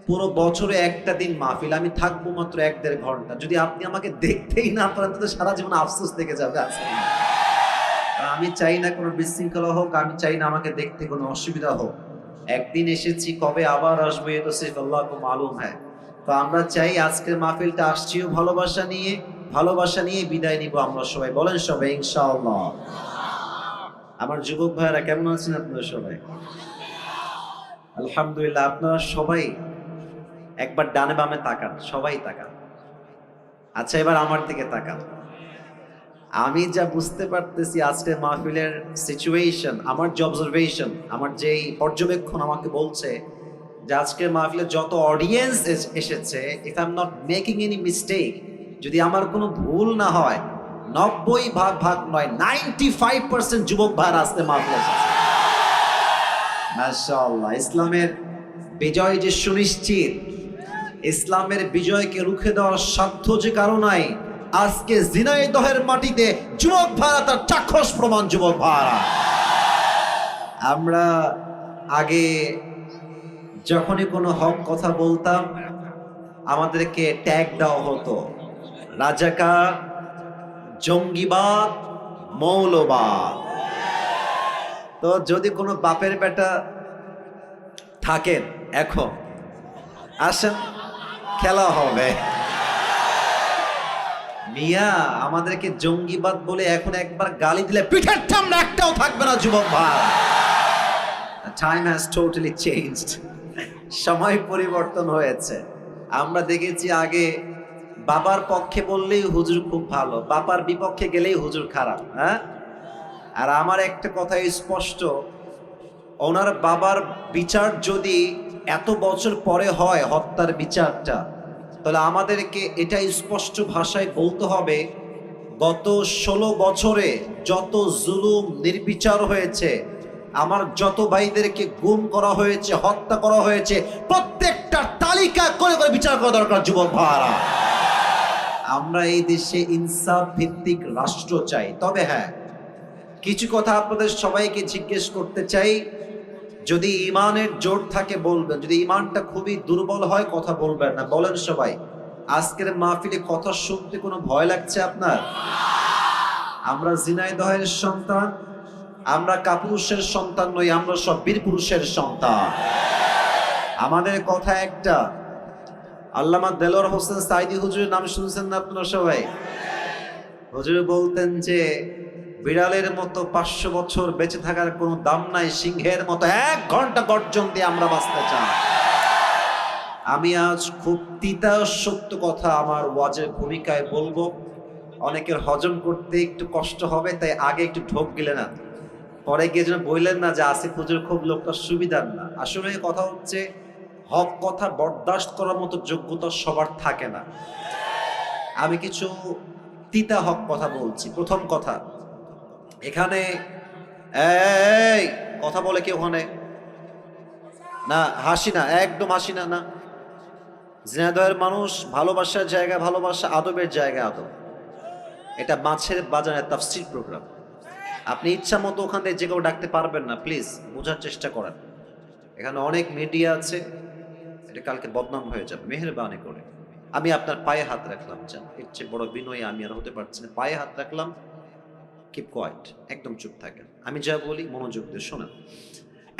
পুরো বছরে একটা দিন মাহফিল, আমি থাকবো মাত্র 1-1.5 ঘন্টা। যদি আপনি আমাকে দেখতেই না পারেন তো সারা জীবন আফসোস থেকে যাবে আজকে। আমি চাই না কোনো বিশৃঙ্খলা হোক, আমি চাই না আমাকে দেখতে কোনো অসুবিধা হোক। একদিন এসেছি, কবে আবার আসবো এ তো সির্ফ আল্লাহকে মালুম হ্যায়। তো আমরা চাই আজকের মাহফিলটা আসছিও ভালোবাসা নিয়ে বিদায় নিব আমরা সবাই। বলেন সবাই ইনশাআল্লাহ। আমার যুবক ভাইয়েরা কেমন আছেন আপনারা সবাই? আলহামদুলিল্লাহ। আপনারা সবাই একবার ডানে বামে তাকান, সবাই তাকান। আচ্ছা, এবার আমার দিকে তাকান। আমি যা বুঝতে পারতেছি আজকের মাহফিলের সিচুয়েশন, আমার যে অবজারভেশন, আমার যেই পর্যবেক্ষণ আমাকে বলছে যে আজকের মাহফিলে যত অডিয়েন্স এসেছে, if I am not making any mistake, যদি আমার কোনো ভুল না হয়, 90 ভাগ নয়, 95% যুবক ভাইরা আজকে মাহফিলে এসেছে। মাশাআল্লাহ। ইসলামের বিজয় যে সুনিশ্চিত, ইসলামের বিজয়কে রুখে দেওয়ার সাধ্য যে কারো নাই, আজকে ঝিনাইদহের মাটিতে যুবক ভাইরা তার চাক্ষুষ প্রমাণ। যুবক ভাইরা, আমরা আগে যখনই কোনো হক কথা বলতাম আমাদেরকে ট্যাগ দেওয়া হতো রাজাকার, জঙ্গিবাদ, মৌলবাদ। তো যদি কোনো বাপের বেটা থাকেন এখন আসেন, খেলা হবে। মিয়া, আমাদেরকে জঙ্গিবাদ বলে এখন একবার গালি দিলে পিঠের চামড়া একটাও থাকবে না। যুবক ভাই, টাইম হ্যাজ টোটালি চেঞ্জড। সময় পরিবর্তন হয়েছে। আমরা দেখেছি আগে বাবার পক্ষে বললেই হুজুর খুব ভালো, বাবার বিপক্ষে গেলেই হুজুর খারাপ। হ্যাঁ, আর আমার একটা কথা স্পষ্ট, ওনার বাবার বিচার যদি এত বছর পরে হয়, হত্যার বিচারটা, তাহলে আমাদেরকে এটা স্পষ্ট ভাষায় বলতে হবে, গত 16 বছরে যত জুলুম নির্বিচার হয়েছে, আমার যত ভাইদেরকে গুম করা হয়েছে, হত্যা করা হয়েছে, প্রত্যেকটা তালিকা করে করে বিচার করা দরকার। যুবক ভাইরা, আমরা এই দেশে ইনসাফ ভিত্তিক রাষ্ট্র চাই। তবে হ্যাঁ, কিছু কথা আপনাদের সবাইকে জিজ্ঞেস করতে চাই। যদি ইমানের জোর থাকে বলবেন, যদি ইমানটা খুবই দুর্বল হয় কথা বলবেন না। বলেন সবাই। আজকের মাহফিলে কথা শুনতে কোনো ভয় লাগছে আপনার? আমরা ঝিনাইদহের সন্তান, আমরা কাপুরুষের সন্তান নই, আমরা সব বীর পুরুষের সন্তান। আমাদের কথা একটা। আল্লামা দেলোয়ার হোসেন সাইদি হুজুরের নাম শুনছেন না আপনারা সবাই? হুজুর বলতেন যে বিড়ালের মতো 500 বছর বেঁচে থাকার কোনো দাম নাই, সিংহের মতো 1 ঘন্টা গর্জন দিয়ে আমরা বাঁচতে চাই। আমি আজ খুব তিতা সত্য কথা আমার ওয়াজের ভূমিকায় বলবো। অনেকের হজম করতে একটু কষ্ট হবে, তাই আগে একটু ঢোক গেলে না, পরে গিয়ে যেন বললেন না যে আসিফ হুজুর খুব লোকটা সুবিধার না। আসলে কথা হচ্ছে, হক কথা বরদাস্ত করার মতো যোগ্যতা সবার থাকে না। আমি কিছু তিতা হক কথা বলছি। প্রথম কথা, এখানে এই কথা বলে কি ওখানে না, হাসি না, একদম হাসি না। না, ঝিনাইদহের মানুষ ভালোবাসার জায়গা ভালোবাসা, আদবের জায়গা আদব। এটা মাছের বাজারের তাফসীর প্রোগ্রাম। আপনি ইচ্ছা মতো ওখান থেকে যে কেউ ডাকতে পারবেন না। প্লিজ বোঝার চেষ্টা করেন। এখানে অনেক মিডিয়া আছে, এটা কালকে বদনাম হয়ে যাবে। মেহেরবানি করে আমি আপনার পায়ে হাত রাখলাম, জান, এর চেয়ে বড় বিনয়ী আমি আর হতে পারছি না। পায়ে হাত রাখলাম, কিপ কোয়াইট, একদম চুপ থাকেন। আমি যা বলি মনোযোগ দিয়ে শোনেন।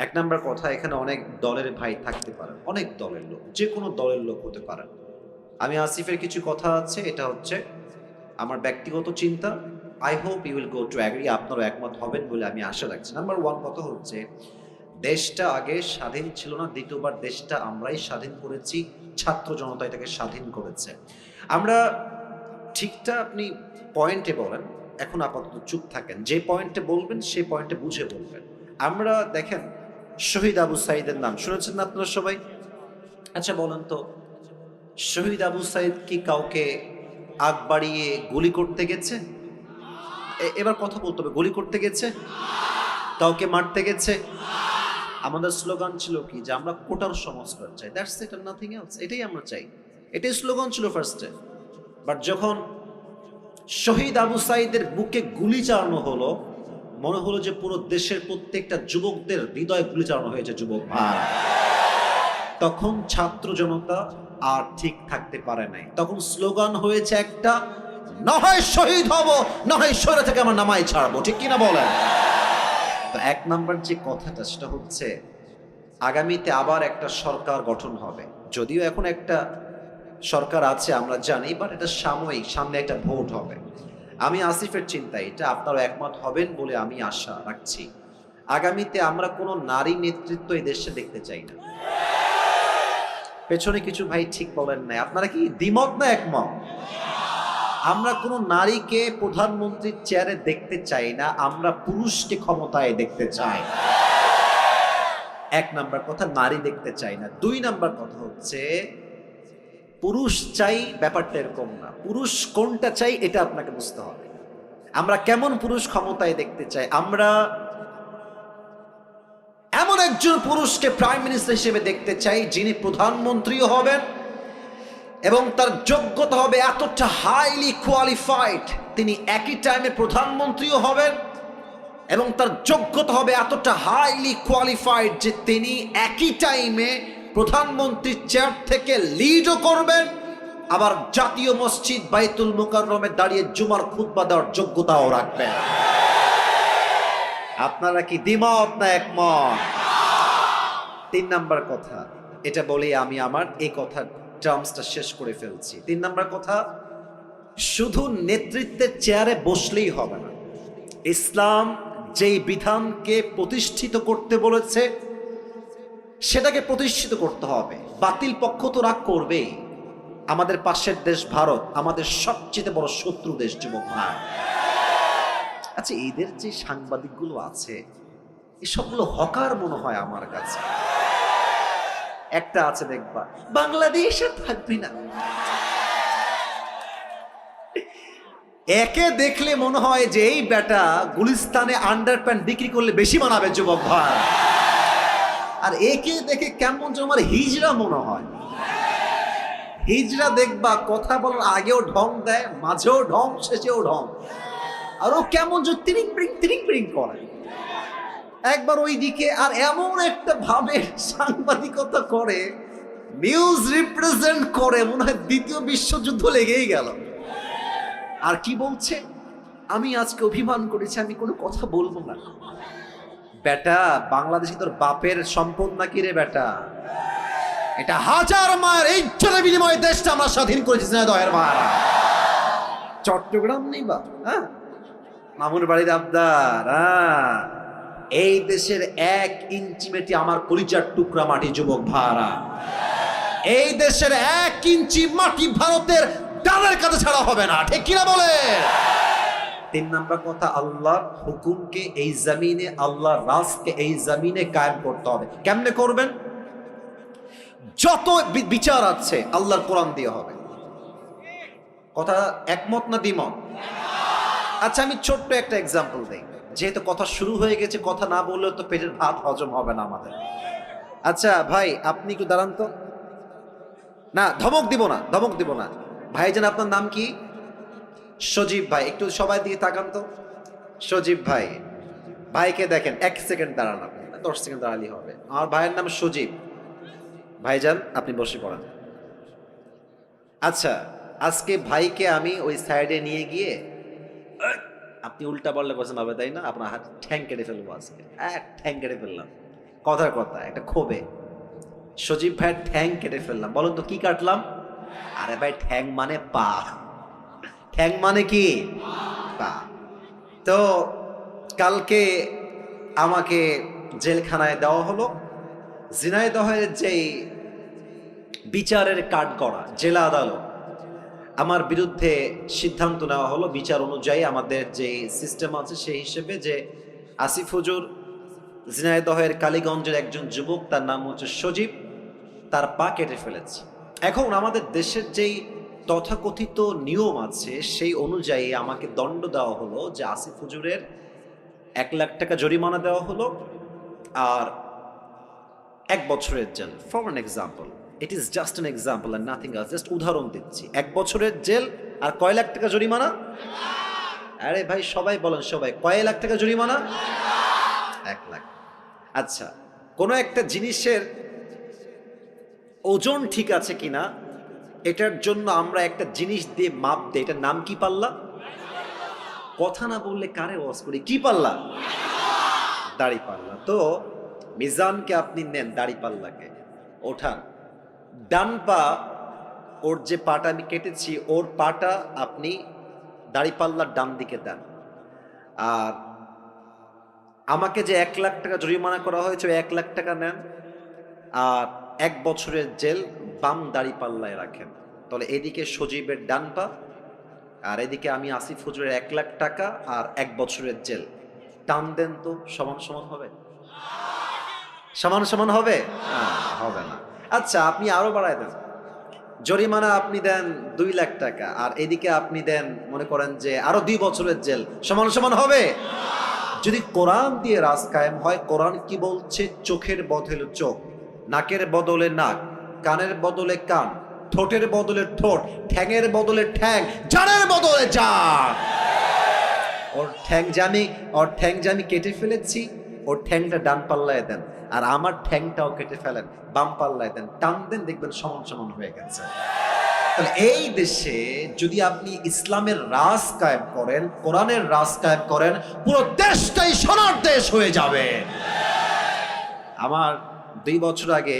1 নাম্বার কথা, এখানে অনেক দলের ভাই থাকতে পারেন, অনেক দলের লোক, যে কোনো দলের লোক হতে পারেন। আমি আসিফের কিছু কথা আছে, এটা হচ্ছে আমার ব্যক্তিগত চিন্তা। I hope you will go to agree, আপনারা একমত হবেন বলে আমি আশা রাখছি। নাম্বার 1 কথা হচ্ছে, দেশটা আগে স্বাধীন ছিল না, দ্বিতীয়বার দেশটা আমরাই স্বাধীন করেছি, ছাত্র জনতা এটাকে স্বাধীন করেছে। আমরা ঠিকটা আপনি পয়েন্টে বলেন, এখন আপাতত চুপ থাকেন। যে পয়েন্টে বলবেন সেই পয়েন্টে বুঝে বলবেন। আমরা দেখেন, শহীদ আবু সাইদের নাম শুনেছেন না আপনারা সবাই? আচ্ছা বলেন তো, শহীদ আবু সাইদ কি কাউকে আগ বাড়িয়ে গুলি করতে গেছে? এবার কথা বলতে হবে, গুলি করতে গেছে? কাউকে মারতে গেছে? আমাদের স্লোগান ছিল কি, যে আমরা কোটার সংস্কার চাই, দ্যাটস ইট, নাথিং এলস। এটাই আমরা চাই, এটাই স্লোগান ছিল ফার্স্টে। বাট যখন শহীদ আবু সাইদের বুকে গুলি চালানো হলো, মনে হলো যে পুরো দেশের প্রত্যেকটা যুবকদের হৃদয়ে গুলি চালানো হয়েছে। যুবক ভাই, তখন ছাত্র জনতা আর ঠিক থাকতে পারে নাই, তখন স্লোগান হয়েছে একটা, না হয় শহীদ হব, না হয় সরে থেকে আমার নামাই ছাড়বো, ঠিক কিনা বলেন? তো এক নাম্বার যে কথাটা সেটা হচ্ছে আগামীতে আবার একটা সরকার গঠন হবে, যদিও এখন একটা সরকার আছে আমরা জানি, বাট এটা সাময়িক, সামনে একটা ভোট হবে। আমি আসিফের চিন্তা এটা, আপনারা একমত হবেন বলে আমি আশা রাখছি। আগামীতে আমরা কোনো নারী নেতৃত্ব এই দেশে দেখতে চাই না। পেছনে কিছু ভাই ঠিক বলেন নাই, আপনারা কি দ্বিমত না একমত? আমরা কোনো নারীকে প্রধানমন্ত্রীর চেয়ারে দেখতে চাই না, আমরা পুরুষকে ক্ষমতায় দেখতে চাই। এক নাম্বার কথা, নারী দেখতে চাই না। দুই নাম্বার কথা হচ্ছে পুরুষ চাই, ব্যাপারটা এরকম না। পুরুষ কোনটা চাই এটা আপনাকে বুঝতে হবে। আমরা কেমন পুরুষ ক্ষমতায় দেখতে চাই? আমরা এমন একজন পুরুষকে প্রাইম মিনিস্টার হিসেবে দেখতে চাই যিনি প্রধানমন্ত্রীও হবেন এবং তার যোগ্যতা হবে এতটা হাইলি কোয়ালিফাইড, তিনি একই টাইমে প্রধানমন্ত্রীও হবেন এবং তার যোগ্যতা হবে এতটা হাইলি কোয়ালিফাইড যে তিনি একই টাইমে প্রধানমন্ত্রীর চেয়ার থেকে লিডও করবেন, আবার জাতীয় মসজিদ বাইতুল মুকাররমে দাঁড়িয়ে জুমার খুতবা দেওয়ার যোগ্যতাও রাখবেন। আপনারা কি দ্বিমত না একমত? তিন নাম্বার কথা, এটা বলেই আমি আমার এই কথার টার্মসটা শেষ করে ফেলছি। তিন নাম্বার কথা, শুধু নেতৃত্বের চেয়ারে বসলেই হবে না। ইসলাম যেই বিধানকে প্রতিষ্ঠিত করতে বলেছে সেটাকে প্রতিষ্ঠিত করতে হবে। বাতিল পক্ষ তো রাগ করবেই। আমাদের পাশের দেশ ভারত আমাদের সবচেয়ে বড় শত্রু দেশ, যুবক ভাই। আচ্ছা, এদের যে সাংবাদিকগুলো আছে এসবগুলো হকার মনে হয় আমার কাছে। একটা আছে দেখবা, বাংলাদেশ আর থাকবে না, একে দেখলে মনে হয় যে এই বেটা গুলিস্তানে আন্ডারপ্যান্ট বিক্রি করলে বেশি মানাবে, যুবক ভাই। আর একে দেখে কেমন যেন আমার হিজড়া মনে হয়। হিজড়া দেখবা কথা বলার আগেও ঢং দেয়, মাঝেও ঢং, শেষেও ঢং, আর ও কেমন যে তিরিং পিরিং করে একবার ওই দিকে, আর এমন একটা ভাবে সাংবাদিকতা করে, নিউজ রিপ্রেজেন্ট করে, মনে হয় দ্বিতীয় বিশ্বযুদ্ধ লেগেই গেল। আর কি বলছে, আমি আজকে অভিমান করেছি, আমি কোনো কথা বলবো না। বেটা, বাংলাদেশে তোর বাপের সম্পদ নাকি রে বেটা? এটা হাজার মায়ের ইজ্জতের বিনিময়ে দেশটা আমরা স্বাধীন করেছি। দয়ের মারা চট্টগ্রাম নেই বা, হ্যাঁ, মামুর বাড়ির আবদার, হ্যাঁ, এই দেশের 1 ইঞ্চি মাটি আমার কলিজার টুকরা মাটি, যুবক ভাড়া। এই দেশের 1 ইঞ্চি মাটি ভারতের ডালের কাছে ছাড়া হবে না, ঠিক কিনা বলে? তিন নাম্বার কথা, আল্লাহর হুকুমকে এই জমিনে, আল্লাহর রাজকে এই জমিনে কায়েম করতে হবে। কেমনে করবেন? যত বিচার আছে আল্লাহর কোরআন দিয়ে হবে। কথা একমত না দ্বিমত? আচ্ছা, আমি ছোট্ট একটা এক্সাম্পল দেই, যেহেতু কথা শুরু হয়ে গেছে, কথা না বললেও তো পেটের ভাত হজম হবে না আমাদের। আচ্ছা ভাই, আপনি একটু দাঁড়ান তো। না, ধমক দিব না, ধমক দিব না। ভাইজান, আপনার নাম কি? সজীব ভাই। একটু সবাই দিয়ে তাকান তো। সজীব ভাই, ভাইকে দেখেন। 1 সেকেন্ড দাঁড়ান, আপনি 10 সেকেন্ড দাঁড়ালেই হবে। আমার ভাইয়ের নাম সজীব। ভাইজান, আপনি বসে পড়েন। আচ্ছা, আজকে ভাইকে আমি ওই সাইডে নিয়ে গিয়ে, আপনি উল্টা বললে বলছেন ভাবে, তাই না? আপনার হাত ঠ্যাং কেটে ফেলবো আজকে। ঠ্যাং কেটে ফেললাম, কথার কথা, একটা ক্ষোভে সজীব ভাইয়ের ঠ্যাং কেটে ফেললাম। বলুন তো কি কাটলাম? আরে ভাই, ঠ্যাং মানে পা। ঠ্যাং মানে কি? পা। তো কালকে আমাকে জেলখানায় দেওয়া হলো। ঝিনাইদহের যেই বিচারের কাঠগড়া জেলা আদালত, আমার বিরুদ্ধে সিদ্ধান্ত নেওয়া হলো বিচার অনুযায়ী, আমাদের যে সিস্টেম আছে সেই হিসেবে, যে আসিফ হুজুর ঝিনাইদহের কালীগঞ্জের একজন যুবক, তার নাম হচ্ছে সজীব, তার পা কেটে ফেলেছে। এখন আমাদের দেশের যেই তথাকথিত নিয়ম আছে সেই অনুযায়ী আমাকে দণ্ড দেওয়া হলো, যে আসিফ হুজুরের 1 লাখ টাকা জরিমানা দেওয়া হলো আর 1 বছরের জেল। For an example, it is just an example and nothing else, just উদাহরণ দিচ্ছি। 1 বছরের জেল আর কয় লাখ টাকা জরিমানা? আরে ভাই সবাই বলেন, সবাই, কয় লাখ টাকা জরিমানা? 1 লাখ। আচ্ছা, কোনো একটা জিনিসের ওজন ঠিক আছে কিনা এটার জন্য আমরা একটা জিনিস দিয়ে মাপ দিই, এটার নাম কি পাল্লা? কথা না বললে কারে ওয়াজ করি, কি পাল্লা? দাড়ি পাল্লা। তো মিজানকে আপনি নেন, দাড়ি পাল্লাকে ওঠান, ডান পা ওর যে পাটা আমি কেটেছি ওর পাটা আপনি দাড়ি পাল্লার ডান দিকে দেন। আর আমাকে যে 1 লাখ টাকা জরিমানা করা হয়েছে 1 লাখ টাকা নেন, আর 1 বছরের জেল বাম দাড়ি পাল্লায় রাখেন। তাহলে এদিকে সজীবের ডান পা আর এদিকে আমি আসিফ হুজুরের 1 লাখ টাকা আর 1 বছরের জেল। টান দেন তো, সমান সমান হবে? সমান সমান হবে? হবে না। আচ্ছা আপনি আরো বাড়ায় দেন, জরিমানা আপনি দেন 2 লাখ টাকা আর এদিকে আপনি দেন মনে করেন যে আরো 2 বছরের জেল, সমান সমান হবে? যদি কোরআন দিয়ে রাজ কায়েম হয়, কোরআন কি বলছে? চোখের বদলে চোখ, নাকের বদলে নাক, কানের বদলে কান, ঠোঁটের বদলে ঠোঁট, ঠ্যাঙের বদলে ঠ্যাং, জানের বদলে জান। ওর ঠ্যাং যে আমি কেটে ফেলেছি ওর ঠ্যাংটা ডান পাল্লায় দেন, আর আমার ঠ্যাংটাও কেটে ফেলেন, বাম পাল্লায় দেন, টান দেন, দেখবেন সমান সমান হয়ে গেছে। তাহলে এই দেশে যদি আপনি ইসলামের রাজ কায়েম করেন, কোরআনের রাজ কায়েম করেন, পুরো দেশটাই সোনার দেশ হয়ে যাবে। আমার 2 বছর আগে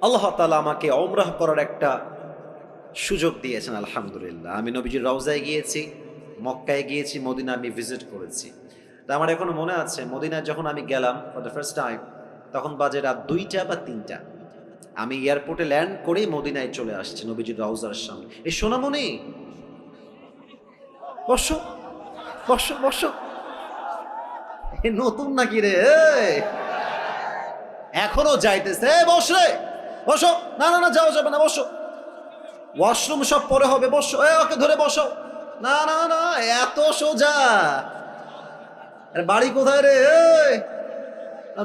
আল্লাহ তাআলা আমাকে উমরাহ করার একটা সুযোগ দিয়েছেন, আলহামদুলিল্লাহ। আমি নবীজির রওজায় গিয়েছি, মক্কায় গিয়েছি, মদিনা আমি ভিজিট করেছি। তা আমার এখনো মনে আছে, মদিনায় যখন আমি গেলাম ফর দ্য ফার্স্ট টাইম, তখন বাজে রাত 2টা বা 3টা। আমি এয়ারপোর্টে ল্যান্ড করে মদিনায় চলে আসছি নবীজির রওজার সামনে। এই সোনামণি বসো বসো বসো, এ নতুন নাকি রে, এখনো যাইতেছে, বস রে বসো, না না না যাও যাবে না, বসো, ওয়াশরুম সব পরে হবে, বসো, ওকে ধরে বসো, না না না এত সোজা, আরে বাড়ি কোথায় রে,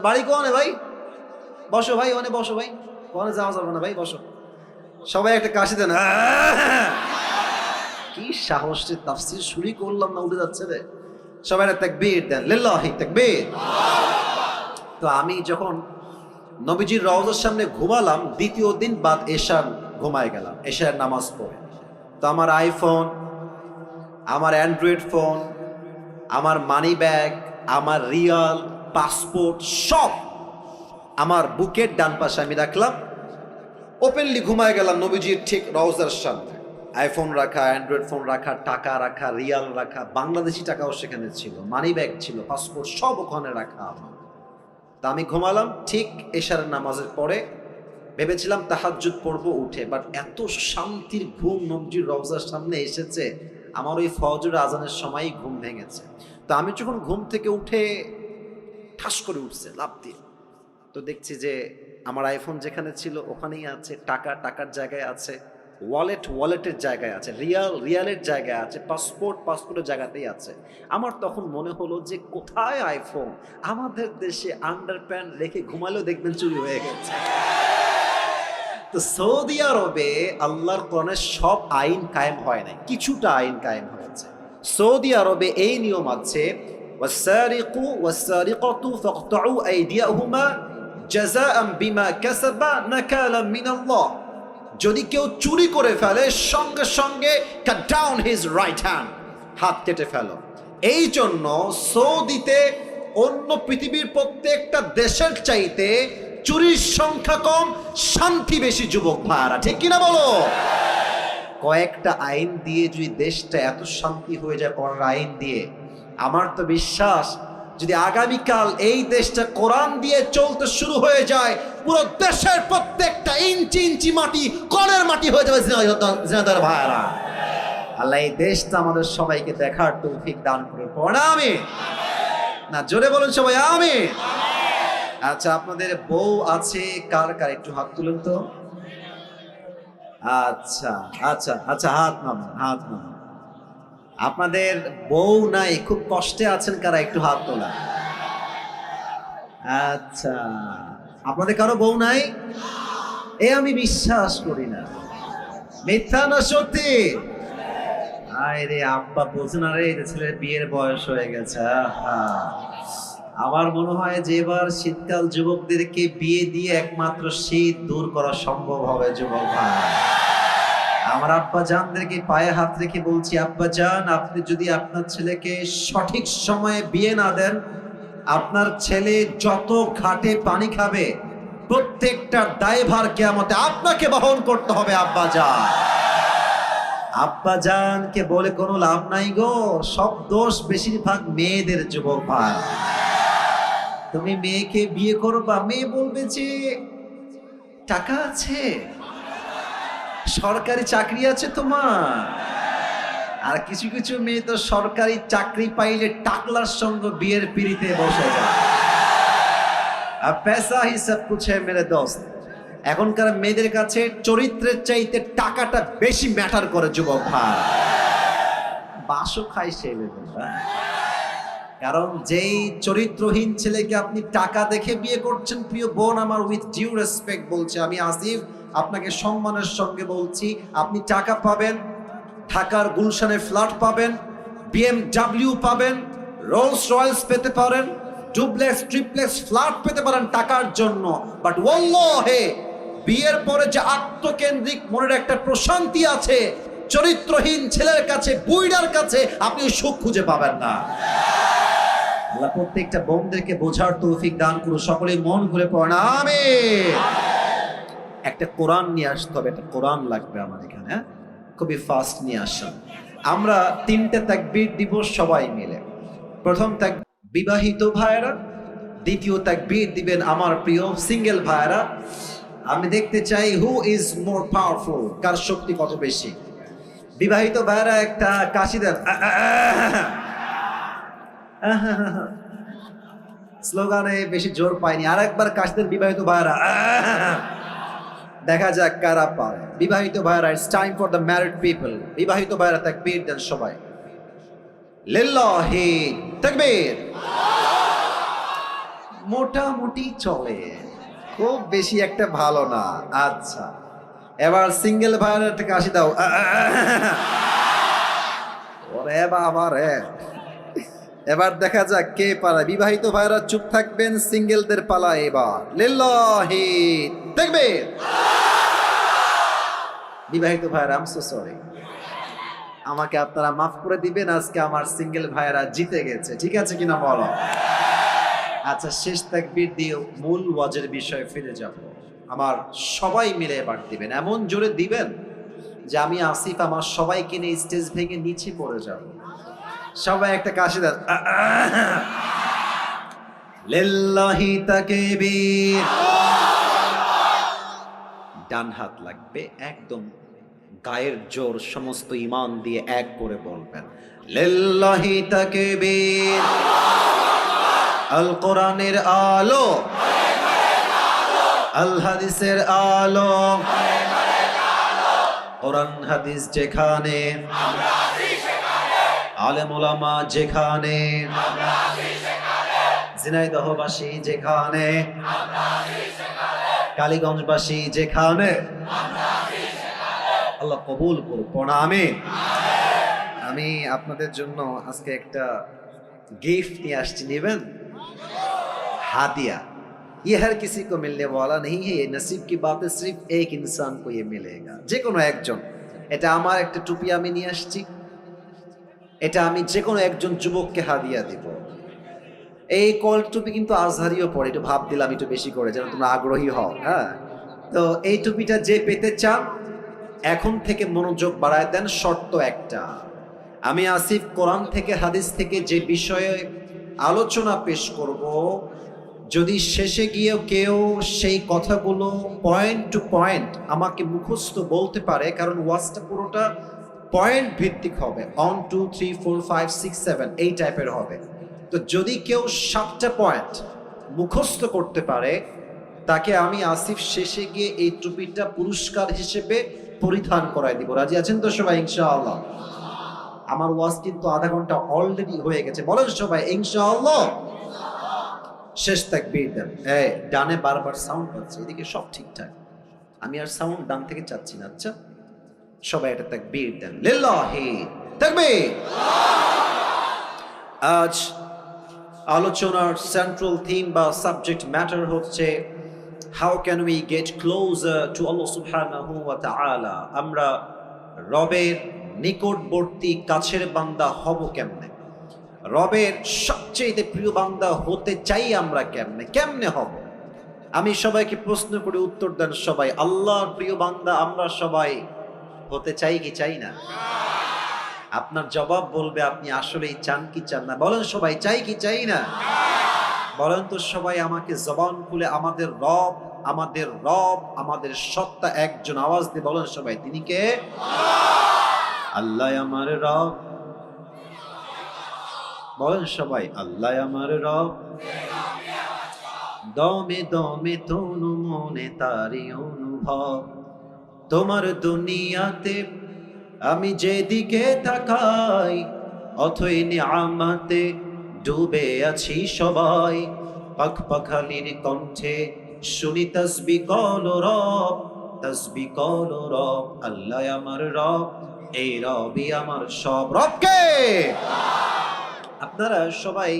বাড়ি কোনে ভাই, বসো ভাই, ওনে বসো ভাই, কোনে যাওয়া যাবে না ভাই, বসো। সবাই একটা কাশি দেন, কি সাহস রে, তাফসীর শুরু করলাম না উঠে যাচ্ছে রে, সবাই একটা তাকবীর দেন, লিল্লাহি তাকবীর। তো আমি যখন নবীজির রওজার সামনে ঘুমালাম, দ্বিতীয় দিন বাদ এশার ঘুমায় গেলাম, এশার নামাজ পড়ে। তো আমার আইফোন, আমার অ্যান্ড্রয়েড ফোন, আমার মানি ব্যাগ, আমার রিয়াল, পাসপোর্ট সব আমার বুকের ডান পাশে আমি রাখলাম, ওপেনলি ঘুমায় গেলাম নবীজির ঠিক রওজার সামনে। আইফোন রাখা, অ্যান্ড্রয়েড ফোন রাখা, টাকা রাখা, রিয়াল রাখা, বাংলাদেশি টাকাও সেখানে ছিল, মানি ব্যাগ ছিল, পাসপোর্ট সব ওখানে রাখা আমার। তা আমি ঘুমালাম, ঠিক এশারের নামাজের পরে ভেবেছিলাম তাহাজ্জুদ পড়বো উঠে, বাট এত শান্তির ঘুম নবীজির রওজার সামনে এসেছে, আমার ওই ফজর আজানের সময়ই ঘুম ভেঙেছে। তো আমি যখন ঘুম থেকে উঠে ঠাস করে উঠছে লাফ দিয়ে, তো দেখছি যে আমার আইফোন যেখানে ছিল ওখানেই আছে, টাকা টাকার জায়গায় আছে, ওয়ালেটের জায়গায় আছে, রিয়ালের জায়গায় আছে, পাসপোর্টের জায়গাতেই আছে। আমার তখন মনে হলো যে কোথায় আইফোন, আমাদের দেশে আন্ডারপ্যান্ট রেখে ঘুমালেও দেখবেন চুরি হয়ে গেছে। তো সৌদি আরবে আল্লাহর কোরআনের সব আইন কায়েম হয় নাই, কিছুটা আইন কায়েম হয়েছে। সৌদি আরবে এই নিয়ম আছে, ওয়াসসারিকু ওয়াসসারিকাতু ফাকতাউ আইদিয়াহুমা জাযাআন বিমা কাসাবা নাকালাম মিনাল্লাহ। যদি কেউ চুরি করে ফেলে সঙ্গে সঙ্গে cut down his right hand, হাত কেটে ফেলো। এই জন্য সৌদিতে অন্য পৃথিবীর প্রত্যেকটা দেশের চাইতে চুরির সংখ্যা কম, শান্তি বেশি। যুবক ভাইরা ঠিক কিনা বলো? কয়েকটা আইন দিয়ে যদি দেশটা এত শান্তি হয়ে যায় কোরআন আইন দিয়ে, আমার তো বিশ্বাস যদি আগামীকাল এই দেশটা কোরআন দিয়ে চলতে শুরু হয়ে যায়, পুরো দেশের প্রত্যেকটা ইঞ্চি ইঞ্চি মাটি কোরআনের মাটি হয়ে যাবে। জিনাদার ভাইরা, আল্লাহ এই দেশটা আমাদের সবাইকে দেখার তৌফিক দান করে পড়া আমি না, জোরে বলুন সবাই আমি। আচ্ছা আপনাদের বউ আছে কার কার, একটু হাত তুলেন তো। আচ্ছা আচ্ছা আচ্ছা, হাত নামান, হাত নামান। আপনাদের বউ নাই, খুব কষ্টে আছেন কারা, একটু হাত তোলেন। আচ্ছা আপনাদের কারো বউ নাই? এ আমি বিশ্বাস করি না, মিথ্যা না সত্যি? আরে আব্বা বলছেন, আরে ছেলের বিয়ের বয়স হয়ে গেছে। আমার মনে হয় যে এবার শীতকাল যুবকদেরকে বিয়ে দিয়ে একমাত্র শীত দূর করা সম্ভব হবে যুবক ভাই। আমার আব্বা জানদেরকে পায়ে হাত রেখে বলছি, আব্বা জান, আপনি যদি আপনার ছেলেকে সঠিক সময়ে বিয়ে না দেন, আপনার ছেলে যত ঘাটে পানি খাবে প্রত্যেকটা দায়ভার কিয়ামতে আপনাকে বহন করতে হবে আব্বা জান। আব্বা জানকে বলে কোনো লাভ নাই গো, সব দোষ বেশিরভাগ মেয়েদের যুবক ভাই। তুমি মেয়েকে বিয়ে করবা, মেয়ে বলবে যে টাকা আছে, সরকারি চাকরি আছে তোমার। আর কিছু কিছু মেয়ে তো সরকারি চাকরি পাইলে টাকলার সঙ্গে বিয়ের পিড়িতে বসে যায়। আর পেশা হিসাব কুছে মেরে দোস্ত, এখনকার মেয়েদের কাছে চরিত্রের চাইতে টাকাটা বেশি ম্যাটার করে যুবক ভাই। বাসও খাই সেই কারণ যেই চরিত্রহীন ছেলেকে আপনি টাকা দেখে বিয়ে করছেন, প্রিয় বোন আমার, উইথ ডিউ রেসপেক্ট বলছে, আমি আসিফ আপনাকে সম্মানের সঙ্গে বলছি, আপনি টাকা পাবেন, ঢাকার গুলশানে ফ্ল্যাট পাবেন, BMW পাবেন, রোলস রয়েলস পেতে পারেন, ডুপ্লেক্স ট্রিপ্লেক্স ফ্ল্যাট পেতে পারেন টাকার জন্য, বাট ওয়াল্লাহে বিয়ের পরে যে আত্মকেন্দ্রিক মনের একটা প্রশান্তি আছে, চরিত্রহীন ছেলের কাছে, বুইড়ার কাছে আপনি সুখ খুঁজে পাবেন না। আল্লাহ প্রত্যেকটা বোনদেরকে বোঝার তৌফিক দান করুন, সকলে মন ঘুরে পড়েন আমিন। একটা কোরআন নিয়ে আসতে হবে, একটা কোরআন লাগবে আমার এখানে, হ্যাঁ? খুবই ফাস্ট নিয়ে আসেন। আমরা 3টে তাকবীর দিব সবাই মিলে। প্রথম তাকবীর বিবাহিত ভাইরা, দ্বিতীয় তাকবীর দিবেন আমার প্রিয় সিঙ্গেল ভাইরা। আমি দেখতে চাই হু ইজ মোর পাওয়ারফুল, কার শক্তি কত বেশি। বিবাহিত ভাইরা একটা কাশি দেন, স্লোগানে বেশি জোর পাইনি, আর একবার কাশি দেন বিবাহিত ভাইরা, দেখা যাক কারা পারে। বিবাহিত ভাইরা, it's time for the married people. বিবাহিত ভাইরা তাকবীর দেন সবাই, লিল্লাহি তাকবীর। মোটামুটি চলে, খুব বেশি একটা ভালো না। আচ্ছা, এবার সিঙ্গেল ভাইরা একটা কাশি দাও, ওরে বাবা রে। এবার দেখা যাক কে পারে। বিবাহিত ভাইরা চুপ থাকবেন, সিঙ্গেলদের পালা এবার, লিল্লাহি তাকবীর। বিবাহিত ভাইরা, আই এম সো সরি, আমাকে আপনারা মাফ করে দিবেন, আজকে আমার সিঙ্গেল ভাইরা জিতে গেছে, ঠিক আছে কিনা বলো? আচ্ছা, শেষ তাকবীর দিয়ে মূল ওয়াজের বিষয়ে ফিরে যাব। আমার সবাই মিলে এবার দিবেন, এমন জোরে দিবেন যে আমি আসিফ আমার সবাইকে নিয়ে স্টেজ ভেঙে নিচে পড়ে যাব। সবাই একটা কাশি দেন, লিল্লাহি তাকবীর। ডান হাত লাগবে, একদম গায়ের জোর সমস্ত ঈমান দিয়ে এক করে বলবেন, লিল্লাহি তাকবীর। আল কোরআনের আলো, আল হাদিসের আলো, কোরআন হাদিস যেখানে, আলেম ওলামা যেখানে, ঝিনাইদহবাসী যেখানে, কালীগঞ্জবাসী যেখানে, আল্লাহ কবুল করুন, আমিন। আমি আপনাদের জন্য আজকে একটা गिफ्ट নিয়ে আসছি, নেবেন? हादिया, ये हर किसी को मिलने वाला नहीं है, ये नसीब की बात है, सिर्फ एक इंसान को ये मिलेगा, যে কোনো একজন। এটা আমার একটা টুপি আমি নিয়ে আসছি, এটা আমি যে কোনো একজন যুবককে হাদিয়া দিব। এই কল টুপি কিন্তু আজহারিও পড়ে, একটু ভাব দিলাম একটু বেশি করে, যেন তোমরা আগ্রহী হও। হ্যাঁ, তো এই টুপিটা যে পেতে চান এখন থেকে মনোযোগ বাড়ায় দেন। শর্ত একটা, আমি আসিফ কোরআন থেকে হাদিস থেকে যে বিষয়ে আলোচনা পেশ করব, যদি শেষে গিয়েও কেউ সেই কথাগুলো পয়েন্ট টু পয়েন্ট আমাকে মুখস্থ বলতে পারে, কারণ ওয়াজটা পুরোটা পয়েন্ট ভিত্তিক হবে, 1 2 3 4 5 6 7 এই টাইপের হবে। তো যদি কেউ 7টা পয়েন্ট মুখস্থ করতে পারে, তাকে আমি আসিফ শেষে গিয়ে এই টুপিটা পুরস্কার হিসেবে পরিধান করায় দিব। রাজি আছেন তো সবাই? ইনশাআল্লাহ। আমার ওয়াজ কিন্তু আধা ঘন্টা অলরেডি হয়ে গেছে, বলেন সবাই ইনশাআল্লাহ। শেষ তাকবীর দেন। এই ডানে বারবার সাউন্ড পাচ্ছে, এদিকে সব ঠিকঠাক, আমি আর সাউন্ড ডান থেকে চাচ্ছি না। আচ্ছা, সবাই একটা তাকবীর দেন, লিল্লাহি তাকবীর। আজ আলোচনার সেন্ট্রাল থিম বা সাবজেক্ট ম্যাটার হচ্ছে how can we get closer to আল্লাহ সুবহানাহু ওয়া তাআলা। আমরা রবের নিকটবর্তী কাছের বান্দা হব কেমনে, রবের সবচেয়ে প্রিয় বান্দা হতে চাই আমরা কেমনে, কেমনে হব? আমি সবাইকে প্রশ্ন করে উত্তর দেন সবাই। আল্লাহর প্রিয় বান্দা আমরা সবাই হতে চাই কি চাই না? আপনার জবাব বলবে আপনি আসলেই চান কি চান না। বলেন সবাই চাই কি চাই না? বলেন তো সবাই আমাকে জবান খুলে আমাদের রব, আমাদের রব, আমাদের সত্তা একজন, আওয়াজ দিয়ে বলেন সবাই, তিনি কে? আল্লাহ আমার রব। বলেন সবাই, আল্লাহ আমার রব। দমে দমে তনু মনে তারি অনুভব, তোমার দুনিয়াতে আমি যেদিকে তাকাই অথই নিয়ামতে ডুবে আছি সবাই। পাখ পাখালির কণ্ঠে শুনি তাসবিহ কল রব, তাসবিহ কল রব। আল্লাহ আমার রব, এই রবই আমার সব। রবকে আপনারা সবাই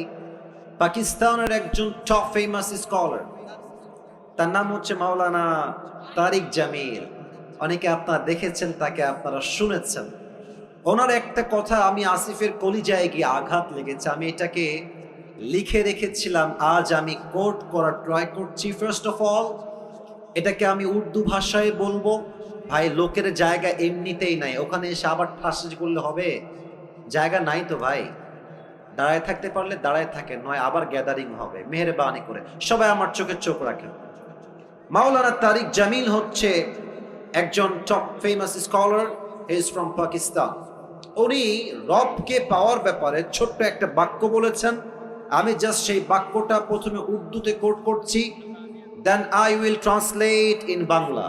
পাকিস্তানের একজন টপ ফেমাস স্কলার, তার নাম হচ্ছে মাওলানা তারিক জামিল। অনেকে আপনারা দেখেছেন তাকে, আপনারা শুনেছেন। ওনার একটা কথা আমি আসিফের কলিজায় গিয়ে আঘাত লেগেছে। আমি এটাকে লিখে রেখেছিলাম, আজ আমি কোট করার ট্রাই করছি। ফার্স্ট অফ অল এটাকে আমি উর্দু ভাষায় বলবো। ভাই লোকের জায়গা এমনিতেই নাই, ওখানে এসে আবার ঠাসি করলে হবে? জায়গা নাই তো ভাই, দাঁড়ায় থাকতে পারলে দাঁড়ায় থাকেন, নয় আবার গ্যাদারিং হবে। মেহেরবানি করে সবাই আমার চোখে চোখ রাখেন। মাওলানা তারিক জামিল হচ্ছে একজন top famous scholar, is from Pakistan. উনি রবকে পাওয়ার ব্যাপারে ছোট্ট একটা বাক্য বলেছেন। আমি জাস্ট সেই বাক্যটা প্রথমে উর্দুতে কোট করছি, then I will translate in Bangla,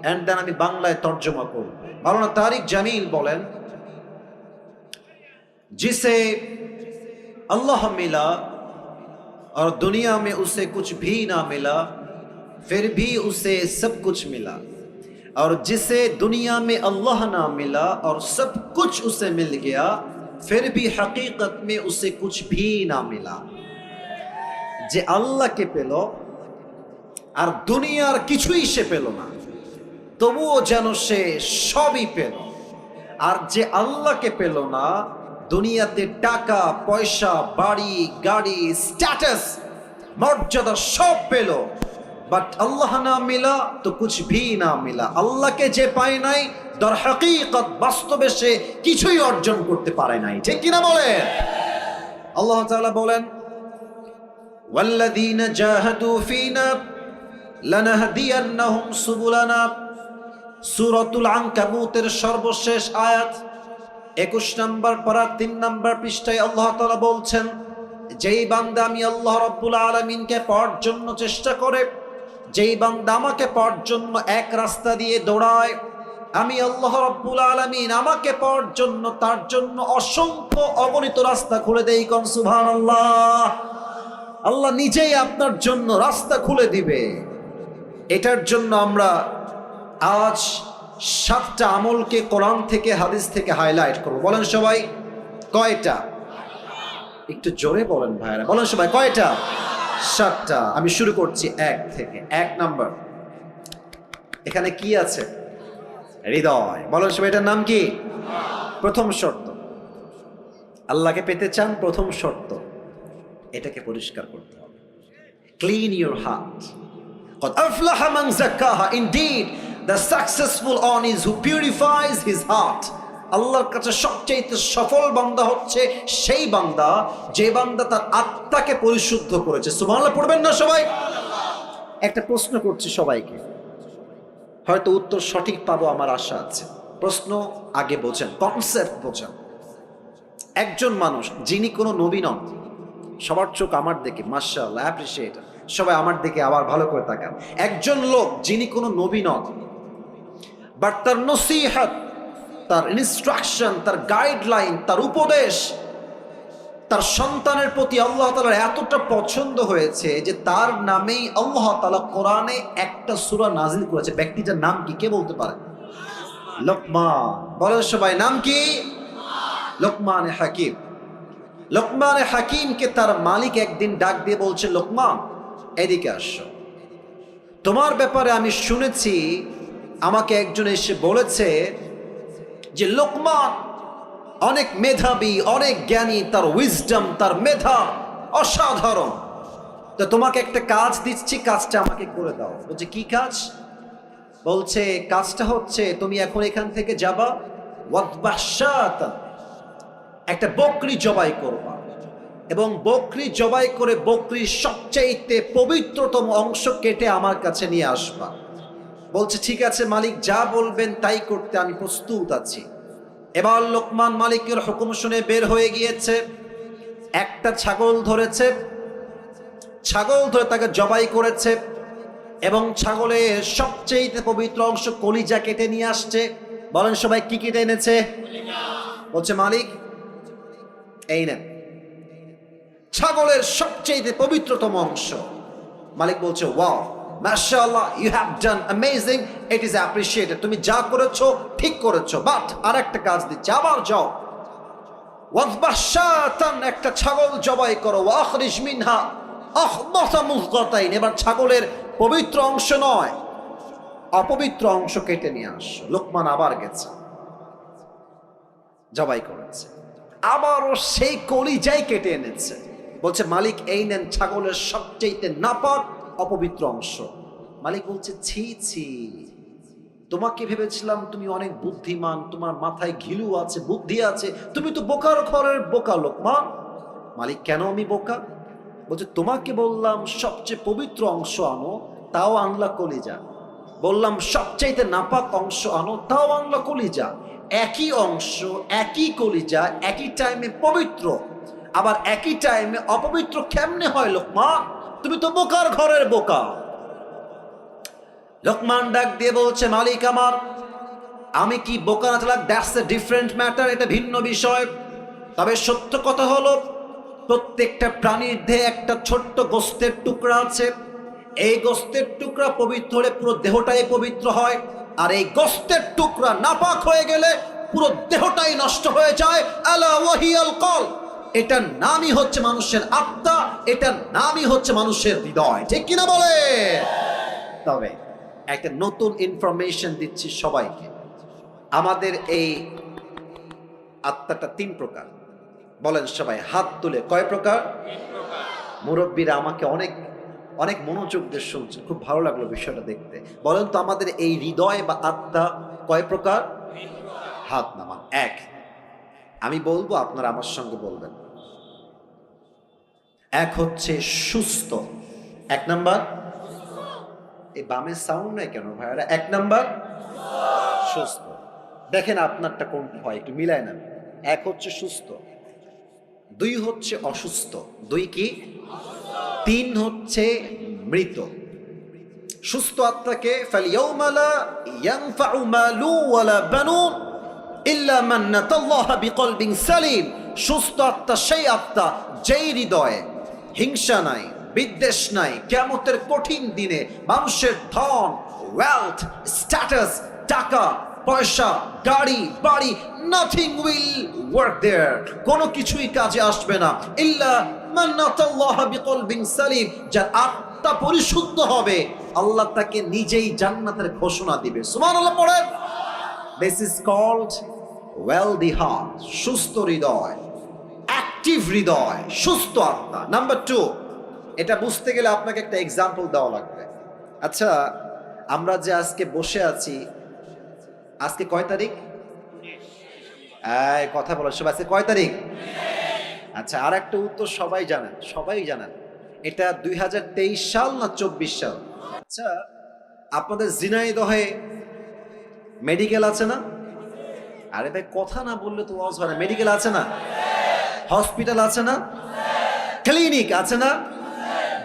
and then আমি বাংলায় তর্জমা করব। মাওলানা তারিক জামিল বলেন, जिसे अल्लाह मिला और दुनिया में उसे कुछ भी ना मिला, फिर भी उसे सब कुछ मिला, और जिसे दुनिया में अल्लाह ना मिला और सब कुछ उसे मिल गया, फिर भी हकीकत में उसे कुछ भी ना मिला। जे अल्लाह के पेलो और दुनियार किछुई से पेलो ना, तबुओ जेनो से सबई पेलो। और जे अल्लाह के पेलो ना, দুনিয়াতে টাকা পয়সা বাড়ি গাড়ি স্ট্যাটাস মর্যাদা সব পেল, বাট আল্লাহ না মিলা তো কুছ ভি না মিলা। আল্লাহকে যে পায় নাই, দর হাকিকত বাস্তবে সে কিছুই অর্জন করতে পারে নাই। ঠিক কিনা বলেন? আল্লাহ তাআলা বলেন, ওয়াল্লাযীনা জাহাদু ফীনা লানাহদিয়ান্নাহুম সুবুলানা। সূরাতুল আনকাবুতের সর্বশেষ আয়াত 21 নম্বর পারা 3 নম্বর পৃষ্ঠায় আল্লাহ তাআলা বলছেন, যেই বান্দা আমি আল্লাহ রাব্বুল আলামিনকে পাওয়ার জন্য চেষ্টা করে, যেই বান্দা আমাকে পাওয়ার জন্য এক রাস্তা দিয়ে দৌড়ায়, আমি আল্লাহ রাব্বুল আলামিন আমাকে পাওয়ার জন্য তার জন্য অসংখ্য অগণিত রাস্তা খুলে দেই। কোন সুবহানাল্লাহ। আল্লাহ নিজেই আপনার জন্য রাস্তা খুলে দিবে। এটার জন্য আমরা আজ 7টা আমলকে কোরআন থেকে হাদিস থেকে হাইলাইট করব। বলেন সবাই কয়টা? একটু জোরে বলেন ভাইরা, বলেন সবাই কয়টা? 7টা। আমি শুরু করছি 1 থেকে। 1 নাম্বার, এখানে কি আছে? হৃদয়। বলেন সবাই এটার নাম কি? প্রথম শর্ত, আল্লাহকে পেতে চান, প্রথম শর্ত এটাকে পরিষ্কার করতে হবে। Clean your heart. قد أفلح من زكاها. Indeed, the successful one is who purifies his heart. আল্লাহর কাছে সবচেয়ে সফল বান্দা হচ্ছে সেই বান্দা যে বান্দা তার আত্মাকে পরিশুদ্ধ করেছে। সুবহানাল্লাহ পড়বেন না সবাই? একটা প্রশ্ন করছি সবাইকে, হয়তো উত্তর সঠিক পাবো আমার আশা আছে। প্রশ্ন আগে বোঝেন, কনসেপ্ট বোঝেন। একজন মানুষ যিনি কোনো নবী নন, সবার চোখ আমার দিকে, মাশাআল্লাহ, অ্যাপ্রিশিয়েট। সবাই আমার দিকে আবার ভালো করে তাকান। একজন লোক যিনি কোনো নবী নন, বাট তার নসিহত, তার ইনস্ট্রাকশন, তার গাইডলাইন, তার উপদেশ তার সন্তানের প্রতি আল্লাহ তাআলার এতটা পছন্দ হয়েছে যে তার নামেই আল্লাহ তাআলা কোরআনে একটা সূরা নাজিল করেছে। ব্যক্তিটার নাম কি কে বলতে পারে? লোকমান। বলেন সবাই নাম কি? লোকমান হাকিম। লোকমান হাকিমকে তার মালিক একদিন ডাক দিয়ে বলছে, লোকমান এদিকে আসো, তোমার ব্যাপারে আমি শুনেছি, আমাকে একজন এসে বলেছে যে লোকমান অনেক মেধাবী, অনেক জ্ঞানী, তার উইজডম, তার মেধা অসাধারণ। তো তোমাকে একটা কাজ দিচ্ছি, কাজটা আমাকে করে দাও। বলছে কি কাজ? বলছে কাজটা হচ্ছে তুমি এখন এখান থেকে যাবা, একটা বকরি জবাই করবা এবং বকরি জবাই করে বকরির সবচাইতে পবিত্রতম অংশ কেটে আমার কাছে নিয়ে আসবা। বলছে ঠিক আছে মালিক, যা বলবেন তাই করতে আমি প্রস্তুত আছি। এবার লোকমান মালিকের হুকুম শুনে বের হয়ে গিয়েছে, একটা ছাগল ধরেছে, ছাগল ধরে তাকে জবাই করেছে এবং ছাগলের সবচেয়ে পবিত্র অংশ কলিজা কেটে নিয়ে আসছে। বলেন সবাই কি কেটে এনেছে? বলছে মালিক এই নেন ছাগলের সবচেয়ে পবিত্রতম অংশ। মালিক বলছে ওয়াও মাশাআল্লাহ, you have done amazing, it is appreciated, তুমি যা করেছো ঠিক করেছো, বাট আর একটা কাজ দিচ্ছি, আবার যাও ওয়াজবাশাতান, একটা ছাগল জবাই করো, ওয়াখরিজ মিনহা আখদাসা মুযগাতাইন, এবার ছাগলের পবিত্র অংশ নয় অপবিত্র অংশ কেটে নিয়ে আসো। লোকমান আবার গেছে, জবাই করেছে, আবারও সেই কলিজাই কেটে এনেছে। বলছে মালিক এই নেন ছাগলের সবচেয়ে নাপাক অপবিত্র অংশ। মালিক বলছে ছি ছি, তোমাকে ভেবেছিলাম তুমি অনেক বুদ্ধিমান, তোমার মাথায় ঘিলু আছে, বুদ্ধি আছে, তুমি তো বোকার ঘরের বোকা লোকমান। মালিক কেন আমি বোকা? বলছে তোমাকে বললাম সবচেয়ে পবিত্র অংশ আনো, তাও আনলা কলিজা, বললাম সবচাইতে নাপাক অংশ আনো, তাও আনলা কলিজা। একই অংশ, একই কলিজা, একই টাইমে পবিত্র, আবার একই টাইমে অপবিত্র কেমনে হয় লোকমান? তুমি তো বোকার ঘরের বোকা। লোকমান ডাক দিয়ে বলছে মালিক আমার, আমি কি বোকা না চালাক, দ্যাটস এ ডিফারেন্ট ম্যাটার, এটা ভিন্ন বিষয়। তবে সত্য কথা হলো প্রত্যেকটা প্রাণীর দেহে একটা ছোট্ট গোস্তের টুকরা আছে, এই গোস্তের টুকরা পবিত্র হলে পুরো দেহটাই পবিত্র হয়, আর এই গোস্তের টুকরা নাপাক হয়ে গেলে পুরো দেহটাই নষ্ট হয়ে যায়। আলা ওয়াহিয়াল কল, এটার নামই হচ্ছে মানুষের আত্মা, এটার নামই হচ্ছে মানুষের হৃদয়, ঠিক কিনা বলে? তবে একটা নতুন ইনফরমেশন দিচ্ছি সবাইকে, আমাদের এই আত্মাটা 3 প্রকার। বলেন সবাই হাত তুলে, কয় প্রকার? মুরব্বীরা আমাকে অনেক অনেক মনোযোগ দিয়ে শুনছে, খুব ভালো লাগলো বিষয়টা দেখতে। বলেন তো আমাদের এই হৃদয় বা আত্মা কয় প্রকার? হাত নামান। 1, আমি বলবো আপনারা আমার সঙ্গে বলবেন। 1 হচ্ছে সুস্থ। 1 নাম্বার, এই বামের সাউন্ড নাই কেন ভাইরা? 1 নাম্বার সুস্থ। দেখেন আপনারটা কোনটা হয়, একটু মিলায় নেন। 1 হচ্ছে সুস্থ, 2 হচ্ছে অসুস্থ, 2 কি? 3 হচ্ছে মৃত। সুস্থ আত্মাকে ফালইয়াউমা লা ইয়ানফাউ মালু ওয়ালা বানুন ইল্লা মান নাতাল্লাহা বিকলবিন সালিম। সুস্থ আত্মা সেই আত্মা যেই হৃদয়ে হিংসা নাই, বিদ্বেষ নাই। কিয়ামতের কঠিন দিনে মানুষের ধন, ওয়েলথ, স্ট্যাটাস, টাকা পয়সা, গাড়ি বাড়ি, নাথিং উইল ওয়ার্ক দেয়ার, কোনো কিছুই কাজে আসবে না। ইল্লা মান নাতাল্লাহা বিকলবিন সালিম, যার আত্মা পরিশুদ্ধ হবে আল্লাহ তাকে নিজেই জান্নাতের ঘোষণা দিবে। সুবহানাল্লাহ পড়েন। This is called wealthy heart, সুস্থ হৃদয়, অ্যাক্টিভ হৃদয়, সুস্থ আত্মা। নাম্বার 2, এটা বুঝতে গেলে আপনাকে একটা এক্সাম্পল দেওয়া লাগবে। আচ্ছা, আমরা যে আজকে বসে আছি, আজকে কয় তারিখ? কথা বলার সবাই, আজকে কয় তারিখ? আচ্ছা, আর একটা উত্তর সবাই জানেন, সবাই জানেন, এটা 2023 সাল না 24 সাল? আচ্ছা, আপনাদের ঝিনাইদহে মেডিকেল আছে না? আরে ভাই কথা না বললে তো ওয়াজ হয় না। মেডিকেল আছে না? হসপিটাল আছে না? ক্লিনিক আছে না?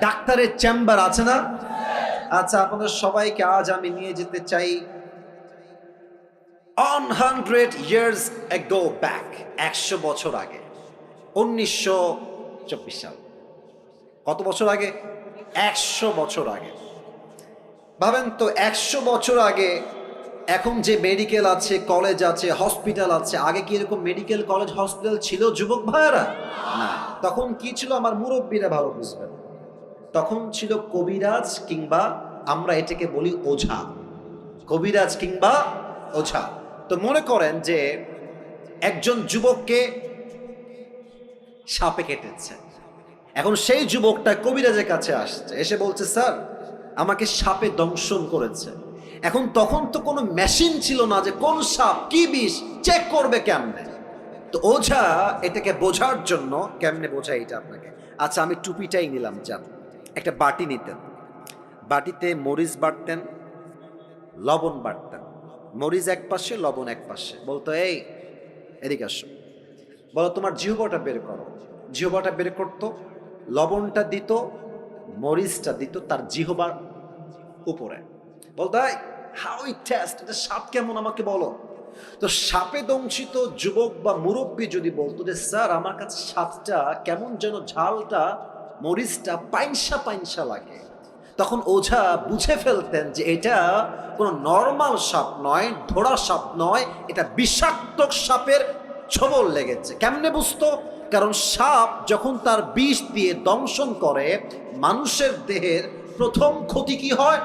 ডাক্তারের চেম্বার আছে না? আচ্ছা, আপনাদের সবাইকে আজ আমি নিয়ে যেতে চাই 100 years ago back, 100 বছর আগে, 1924 সাল। কত বছর আগে? 100 বছর আগে। ভাবেন তো 100 বছর আগে এখন যে মেডিকেল আছে, কলেজ আছে, হসপিটাল আছে, আগে কি এরকম মেডিকেল কলেজ হসপিটাল ছিল যুবক ভাইয়েরা? না। তখন কি ছিল আমার মুরব্বীরা ভালো বুঝবেন। তখন ছিল কবিরাজ কিংবা আমরা এটাকে বলি ওঝা। কবিরাজ কিংবা ওঝা। তো মনে করেন যে একজন যুবককে সাপে কেটেছে, এখন সেই যুবকটা কবিরাজের কাছে আসছে, এসে বলছে স্যার আমাকে সাপে দংশন করেছে। এখন তখন তো কোনো মেশিন ছিল না যে কোন সাপ কি বিষ চেক করবে কেমনে। তো ওঝা এটাকে বোঝার জন্য, কেমনে বোঝায় এটা আপনাকে, আচ্ছা আমি টুপিটাই নিলাম, যান একটা বাটি নিতেন, বাটিতে মরিচ বাটতেন, লবণ বাটতেন, মরিচ এক পাশে লবণ এক পাশে, বলতো এই এদিকে আসো, বলো তোমার জিহ্বাটা বের করো। জিহ্বাটা বের করতো, লবণটা দিত, মরিচটা দিত তার জিহ্বার উপরে, বলতো হাউ ইট টেস্ট, এটা সাপ কেমন আমাকে বলো। তো সাপে দংশিত যুবক বা মুরব্বী যদি বলতো যে স্যার আমার কাছে সাপটা কেমন যেন ঝালটা মরিচটা পাইনসা পাইনসা লাগে, তখন ওঝা বুঝে ফেলতেন যে এটা কোনো নর্মাল সাপ নয়, ধরা সাপ নয়, এটা বিষাক্ত সাপের ছোবল লেগেছে। কেমনে বুঝতো? কারণ সাপ যখন তার বিষ দিয়ে দংশন করে মানুষের দেহের প্রথম ক্ষতি কি হয়?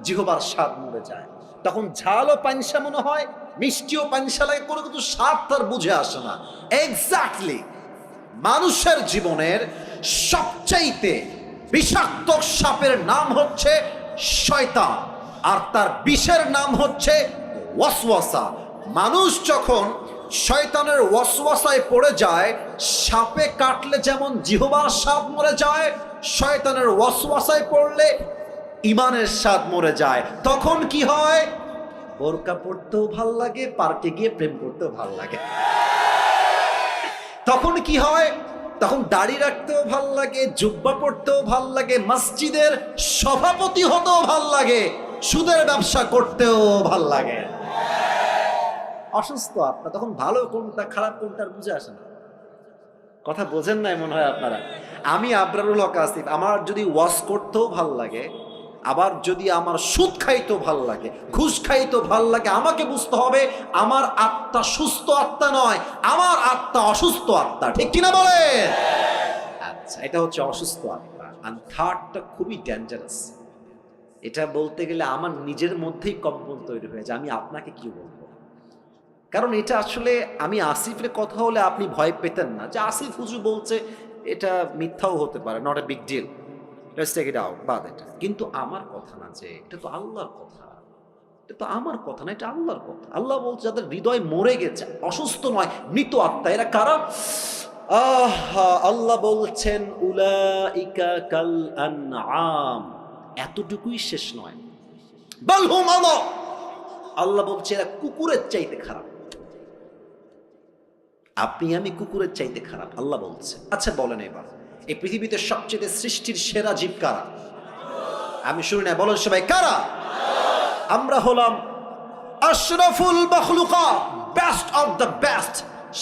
জিহ্বার স্বাদ মরে যায়। তখন ঝালও পানসা মনে হয়, মিষ্টিও পানসা লাগে, কোনো কিছু স্বাদ তার বুঝে আসে না। এক্স্যাক্টলি মানুষের জীবনের সবচাইতে বিষাক্ত সাপের নাম হচ্ছে শয়তান, আর তার বিষের নাম হচ্ছে ওয়াসওয়াসা। মানুষ যখন শয়তানের ওয়াসওয়াসায় পড়ে যায়, সাপে কাটলে যেমন জিহ্বার স্বাদ মরে যায়, শয়তানের ওয়াসওয়াসায় পড়লে ইমানের স্বাদ মরে যায়। তখন কি হয়? বোরকা পড়তেও ভাল লাগে, পার্কে গিয়ে প্রেম করতেও ভাল লাগে। তখন কি হয়? তখন দাড়ি রাখতেও ভাল লাগে, জুব্বা পড়তেও ভাল লাগে, মসজিদের সভাপতি হতেও ভাল লাগে, সুদের ব্যবসা করতেও ভাল লাগে। অসুস্থ আপনার, তখন ভালো কোনটা খারাপ কোনটার বুঝে আসে না। কথা বোঝেন নাই মনে হয় আপনারা। আমি আবরারুল হক আসিফ, আমার যদি ওয়াজ করতেও ভাল লাগে, আবার যদি আমার সুদ খাইতেও ভাল লাগে, ঘুষ খাইতেও ভাল লাগে, আমাকে বুঝতে হবে আমার আত্মা সুস্থ আত্মা নয়, আমার আত্মা অসুস্থ আত্মা। ঠিক কিনা বলে? আচ্ছা, এটা হচ্ছে অসুস্থ আত্মা। আর থার্ডটা খুবই ডেঞ্জারাস। এটা বলতে গেলে আমার নিজের মধ্যেই কম্পন তৈরি হয়ে যায়, আমি আপনাকে কি বলবো। কারণ এটা আসলে আমি আসিফের কথা হলে আপনি ভয় পেতেন না যে আসিফ হুজুর বলছে, এটা মিথ্যাও হতে পারে, not a big deal, let's take it out, বাদ এটা। কিন্তু আমার কথা না, যে এটা তো আল্লাহর কথা, এটা তো আমার কথা না, এটা আল্লাহর কথা। আল্লাহ বলছে যাদের হৃদয় মরে গেছে, অসুস্থ নয়, মৃত আত্মা, এরা কারা? আল্লাহ বলছেন উলাইকা কাল আনআম, এতটুকুই শেষ নয়, বাল হুম আল্লাহ, আল্লাহ বলছে এরা কুকুরের চাইতে খারাপ। আপনি আমি কুকুরের চাইতে খারাপ, আল্লাহ বলছে। আচ্ছা বলেন এবার, এই পৃথিবীতে সবচেয়ে সৃষ্টির সেরা জীব কারা? আমি শুনি না, বলেন সবাই কারা? আমরা হলাম আশরাফুল মাখলুকাত, বেস্ট অফ দ্য বেস্ট,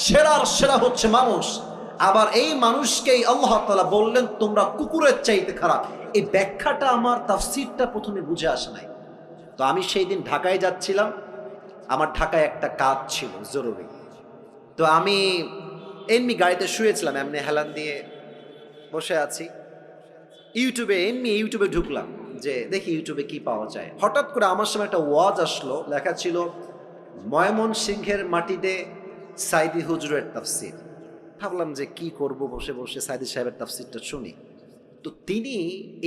সেরার সেরা হচ্ছে মানুষ। আবার এই মানুষকেই আল্লাহ তাআলা বললেন তোমরা কুকুরের চাইতে খারাপ। এই ব্যাখ্যাটা আমার তাফসীরটা প্রথমে বুঝে আসে নাই। তো আমি সেই দিন ঢাকায় যাচ্ছিলাম, আমার ঢাকায় একটা কাজ ছিল জরুরি। তো আমি এমনি গাড়িতে শুয়েছিলাম, এমনি হেলান দিয়ে বসে আছি, ইউটিউবে ঢুকলাম যে দেখি ইউটিউবে কি পাওয়া যায়। হঠাৎ করে আমার সামনে একটা ওয়াজ আসলো, লেখা ছিল ময়মনসিংহের মাটিতে সাইদি হুজুরের তাফসীর। ভাবলাম যে কি করব, বসে বসে সাইদি সাহেবের তাফসীরটা শুনি। তো তিনি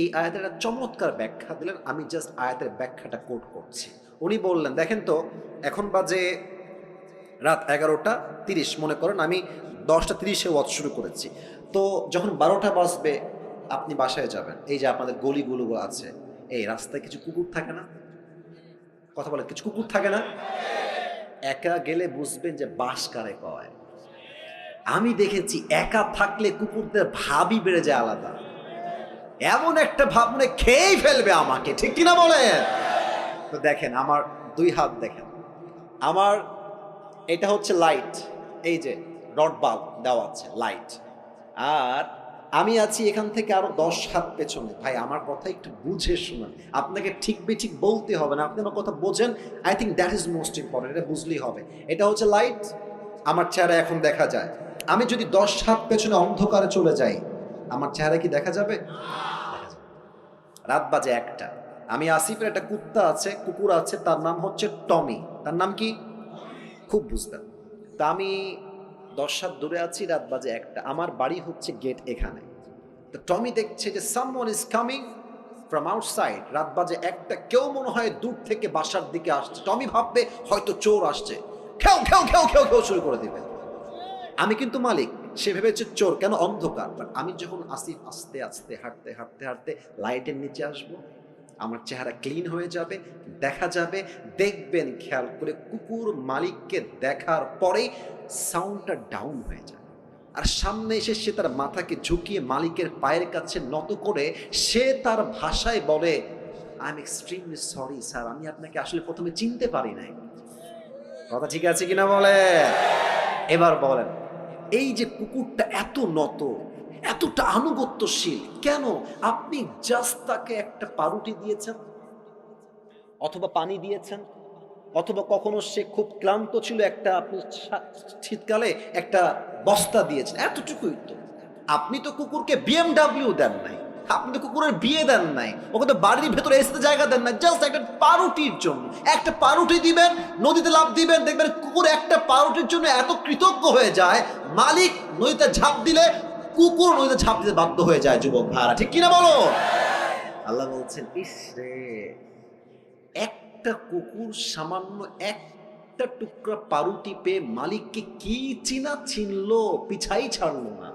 এই আয়াতের একটা চমৎকার ব্যাখ্যা দিলেন, আমি জাস্ট আয়াতের ব্যাখ্যাটা কোট করছি। উনি বললেন দেখেন তো, এখন বাজে রাত 11:30, মনে করেন আমি 10:30-এ ওয়াজ শুরু করেছি। তো যখন 12টা বাজবে আপনি বাসায় যাবেন, এই যে আপনাদের গলিগুলো আছে, এই রাস্তায় কিছু কুকুর থাকে না? কথা বলে, কিছু কুকুর থাকে না? একা গেলে বুঝবেন যে বাস কারে কয়। আমি দেখেছি একা থাকলে কুকুরদের ভাবই বেড়ে যায় আলাদা, এমন একটা ভাব মানে খেয়েই ফেলবে আমাকে, ঠিক কিনা বলেন? তো দেখেন আমার দুই হাত দেখেন, আমার এটা হচ্ছে লাইট, এই যে রড বাল্ব দেওয়া আছে লাইট, আর আমি আছি এখান থেকে আরো 10 হাত পেছনে। ভাই আমার কথা একটু বুঝে শুনুন, আপনাকে ঠিক বেঠিক বলতে হবে না, আপনি আমার কথা বোঝেন। I think that is most important, এটা বুঝলেই হবে। এটা হচ্ছে লাইট, আমার চেহারা এখন দেখা যায়। আমি যদি 10 হাত পেছনে অন্ধকারে চলে যাই, আমার চেহারা কি দেখা যাবে? দেখা যাবে। রাত বাজে 1টা, আমি আসিফের একটা কুত্তা আছে, কুকুর আছে, তার নাম হচ্ছে টমি। তার নাম কি? খুব বুঝবেন। তা আমি 10 হাত দূরে আছি, রাত বাজে 1টা, আমার বাড়ি হচ্ছে গেট এখানে। তো টমি দেখছে যে someone is coming from outside, রাত বাজে 1টা, কেউ মনে হয় দূর থেকে বাসার দিকে আসছে। টমি ভাববে হয়তো চোর আসছে, খেউ খেউ খেউ খেউ খেউ শুরু করে দিবে। আমি কিন্তু মালিক, সে ভেবেছে চোর, কেন? অন্ধকার। বাট আমি যখন আসিফ আস্তে আস্তে হাঁটতে হাঁটতে হাঁটতে লাইটের নিচে আসবো, আমার চেহারা ক্লিন হয়ে যাবে, দেখা যাবে। দেখবেন খেয়াল করে, কুকুর মালিককে দেখার পরেই সাউন্ডটা ডাউন হয়ে যায়, আর সামনে এসে সে তার মাথাকে ঝুঁকিয়ে মালিকের পায়ের কাছে নত করে সে তার ভাষায় বলে, I am extremely sorry sir, আমি আপনাকে আসলে প্রথমে চিনতে পারি নাই। কথা ঠিক আছে কিনা বলে? এবার বলেন, এই যে কুকুরটা এত নত, এতটা আনুগত্যশীল কেন? আপনি জাস্ট তাকে একটা পাউরুটি দিয়েছেন, অথবা পানি দিয়েছেন, অথবা কখনো সে খুব ক্লান্ত ছিল, একটা আপনি শীতকালে একটা বস্তা দিয়েছেন, এতটুকুই তো। আপনি তো কুকুরকে বিএমডাব্লিউ দেন নাই, আপনি তো কুকুরের বিয়ে দেন নাই, ওকে তো বাড়ির ভেতরে এসে জায়গা দেন না, জাস্ট একটা পাউরুটির জন্য। একটা পাউরুটি দিবেন, নদীতে লাফ দিবেন, দেখবেন কুকুর একটা পাউরুটির জন্য এত কৃতজ্ঞ হয়ে যায়, মালিক নদীতে ঝাঁপ দিলে কুকুর নদীতে ঝাঁপ দিতে বাধ্য হয়ে যায়। যুবক ভাড়া, ঠিক কিনা বলো? আল্লাহ বলছেন, ইস রে, একটা কুকুর সামান্য একটা টুকরা পাউরুটি পেয়ে মালিককে কি চিনা চিনলো, পিছাই ছাড়লো না।